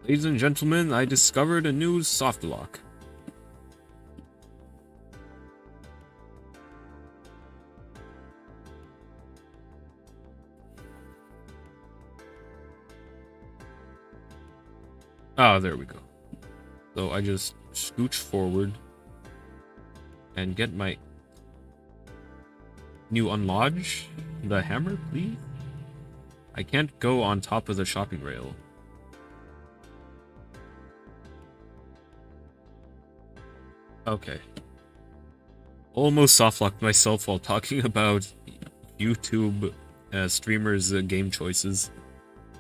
Ladies and gentlemen, I discovered a new soft lock. Ah, there we go. So I just scooch forward and get my new unlodge the hammer, please. I can't go on top of the shopping rail. Okay. Almost softlocked myself while talking about YouTube streamers' game choices.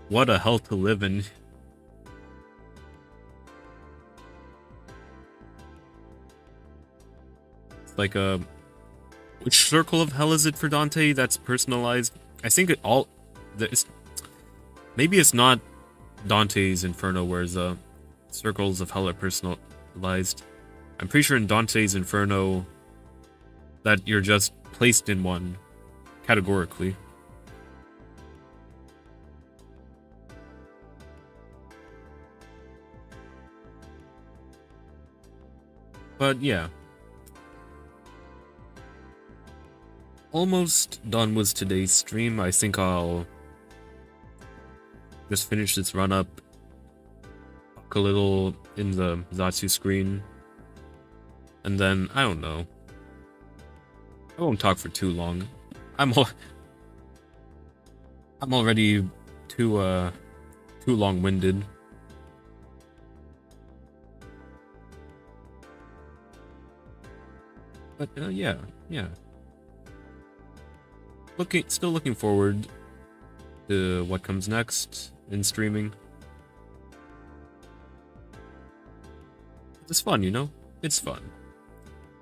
What a hell to live in. It's like a... Which circle of hell is it for Dante that's personalized? I think it all... Maybe it's not Dante's Inferno where the circles of hell are personalized. I'm pretty sure in Dante's Inferno that you're just placed in one categorically. But yeah. Almost done with today's stream. I think I'll just finish this run up, talk a little in the Zatsu screen, and then, I don't know. I won't talk for too long. I'm already too long-winded. But yeah. Still looking forward to what comes next in streaming. It's fun, you know? It's fun.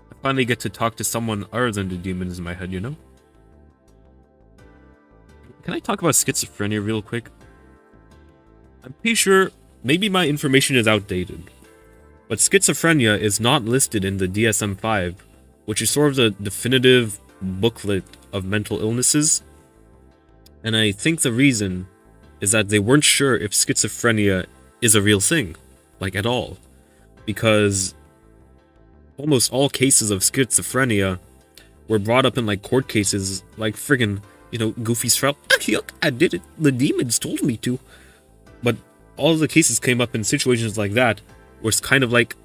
I finally get to talk to someone other than the demons in my head, you know? Can I talk about schizophrenia real quick? I'm pretty sure maybe my information is outdated, but schizophrenia is not listed in the DSM-5, which is sort of the definitive booklet of mental illnesses. And I think the reason is that they weren't sure if schizophrenia is a real thing, like at all, because almost all cases of schizophrenia were brought up in like court cases, like friggin', Goofy's trial. I did it. The demons told me to. But all of the cases came up in situations like that, where it's kind of like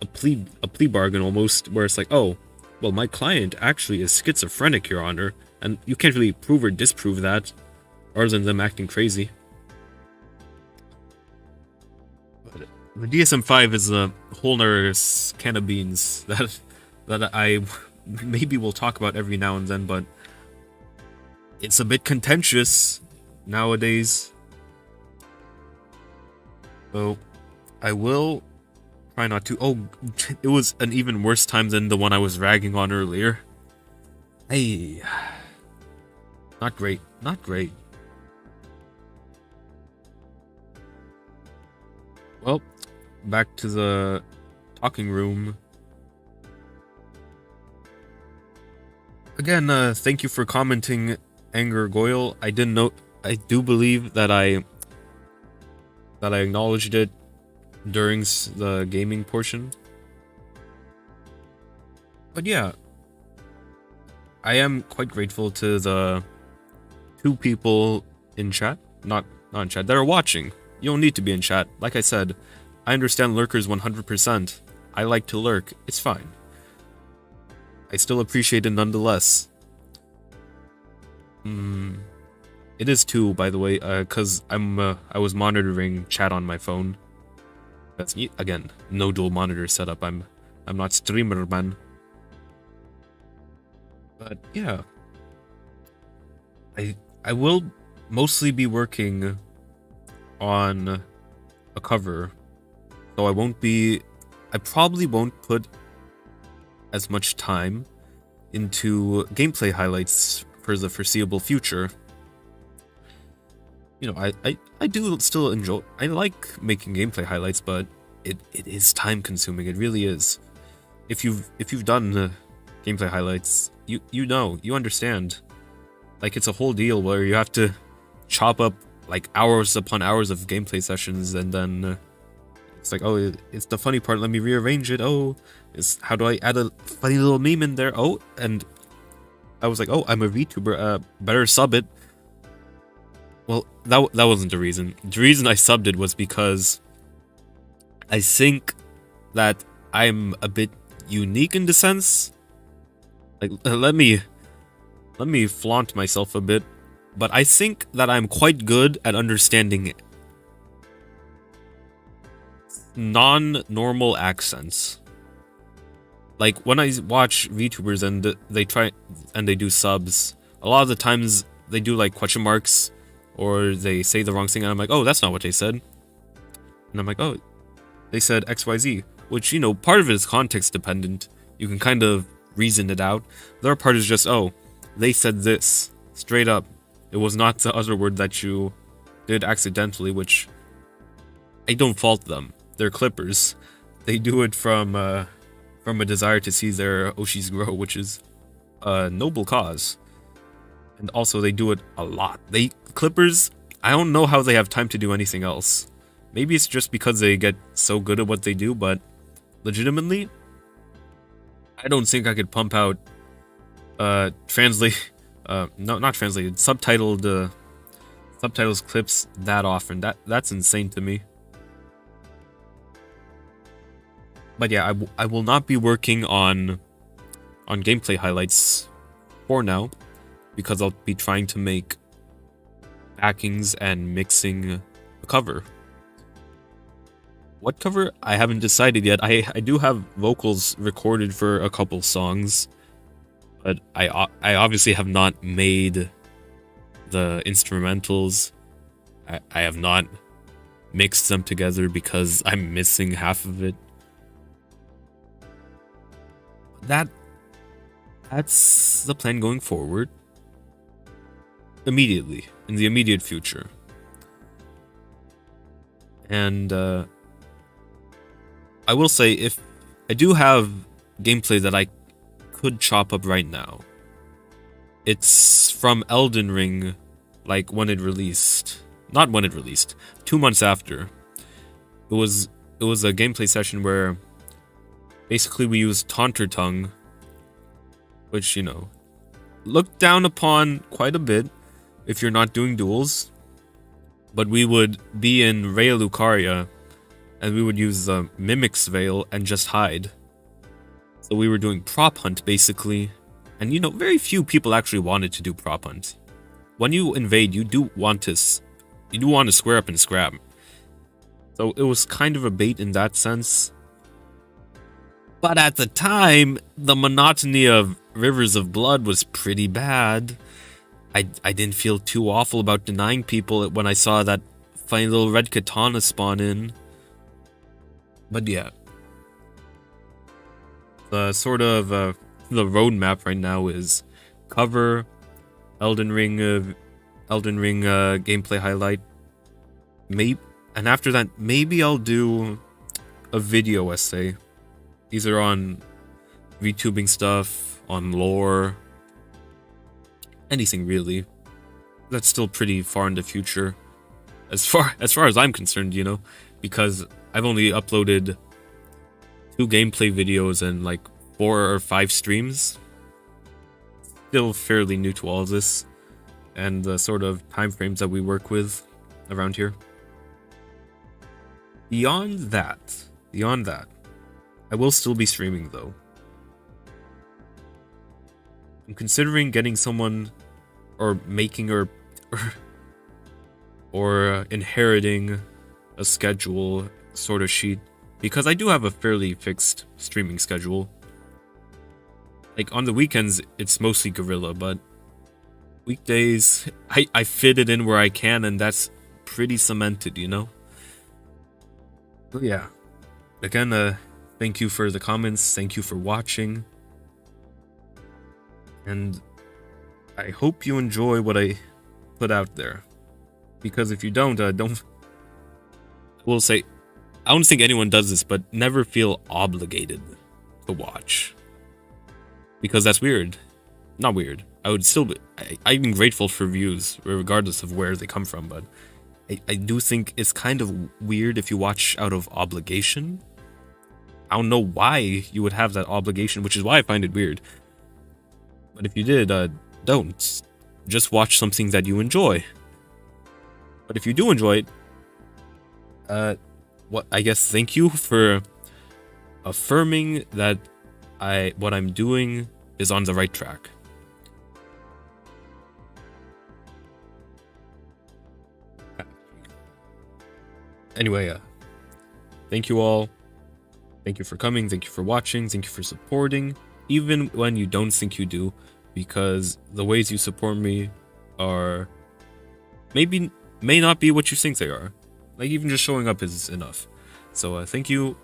a plea bargain almost, where it's like, oh, well, my client actually is schizophrenic, Your Honor, and you can't really prove or disprove that, other than them acting crazy. But the DSM-5 is a whole nother can of beans that I maybe will talk about every now and then, but it's a bit contentious nowadays. So I will try not to. Oh, it was an even worse time than the one I was ragging on earlier. Hey, not great, not great. Well, back to the talking room. Again, thank you for commenting, Anger Goyle. I didn't know. I do believe that I acknowledged it during the gaming portion. But yeah, I am quite grateful to the 2 people in chat, not in chat, that are watching. You don't need to be in chat. Like I said, I understand lurkers 100%. I like to lurk. It's fine. I still appreciate it nonetheless. It is 2, by the way, cause I was monitoring chat on my phone. That's again, no dual monitor setup. I'm not streamer, man. But yeah, I will mostly be working on a cover, so I probably won't put as much time into gameplay highlights for the foreseeable future. I do still enjoy. I like making gameplay highlights, but it is time consuming. It really is. If you've done gameplay highlights, you understand. Like, it's a whole deal where you have to chop up like hours upon hours of gameplay sessions, and then it's like, oh, it's the funny part. Let me rearrange it. Oh, how do I add a funny little meme in there? Oh, and I was like, oh, I'm a VTuber. Better sub it. Well, that wasn't the reason. The reason I subbed it was because I think that I'm a bit unique in the sense. Like, let me flaunt myself a bit, but I think that I'm quite good at understanding non-normal accents. Like, when I watch VTubers and they do subs, a lot of the times they do like question marks, or they say the wrong thing, and I'm like, oh, that's not what they said. And I'm like, oh, they said XYZ, which, part of it is context dependent. You can kind of reason it out. The other part is just, oh, they said this, straight up. It was not the other word that you did accidentally, which I don't fault them. They're clippers. They do it from a desire to see their Oshis grow, which is a noble cause. And also, they do it a lot. Clippers, I don't know how they have time to do anything else. Maybe it's just because they get so good at what they do, but legitimately, I don't think I could pump out not translated, subtitles clips that often. That's insane to me. But yeah, I will not be working on gameplay highlights for now, because I'll be trying to make backings and mixing a cover. What cover? I haven't decided yet. I do have vocals recorded for a couple songs, but I obviously have not made the instrumentals. I have not mixed them together because I'm missing half of it. That's the plan going forward. Immediately, in the immediate future. And I will say, if I do have gameplay that I could chop up right now, it's from Elden Ring, like when it released. Not when it released, 2 months after. It was a gameplay session where basically we used Taunter Tongue, which, you know, looked down upon quite a bit if you're not doing duels. But we would be in Rhea Lucaria, and we would use the Mimic's Veil and just hide. So we were doing prop hunt, basically. And, you know, very few people actually wanted to do prop hunt. When you invade, you do want to square up and scrap. So it was kind of a bait in that sense. But at the time, the monotony of Rivers of Blood was pretty bad. I didn't feel too awful about denying people when I saw that funny little red katana spawn in. But yeah. The sort of the roadmap right now is cover, Elden Ring gameplay highlight. And after that, maybe I'll do a video essay. Either on VTubing stuff, on lore, anything really. That's still pretty far in the future, as far as I'm concerned, you know, because I've only uploaded 2 gameplay videos and like 4 or 5 streams. Still fairly new to all of this, and the sort of time frames that we work with around here. Beyond that, I will still be streaming though. I'm considering getting someone, or making or inheriting a schedule sort of sheet, because I do have a fairly fixed streaming schedule. Like on the weekends, it's mostly guerrilla, but weekdays, I fit it in where I can, and that's pretty cemented, you know? But yeah. Again, thank you for the comments, thank you for watching. And I hope you enjoy what I put out there. Because if you don't, I will say, I don't think anyone does this, but never feel obligated to watch. Because that's weird. Not weird. I would still be, I'm grateful for views, regardless of where they come from, but I do think it's kind of weird if you watch out of obligation. I don't know why you would have that obligation, which is why I find it weird. But if you did, don't. Just watch something that you enjoy. But if you do enjoy it, I guess thank you for affirming that what I'm doing is on the right track. Anyway, thank you all. Thank you for coming, thank you for watching, thank you for supporting, even when you don't think you do, because the ways you support me are may not be what you think they are. Like, even just showing up is enough. So thank you.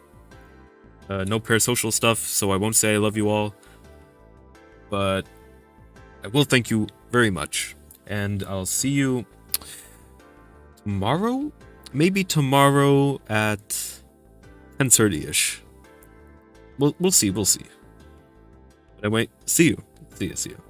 No parasocial stuff, so I won't say I love you all, but I will thank you very much, and I'll see you tomorrow? Maybe tomorrow at 10:30ish. We'll see. But anyway, see you. See you.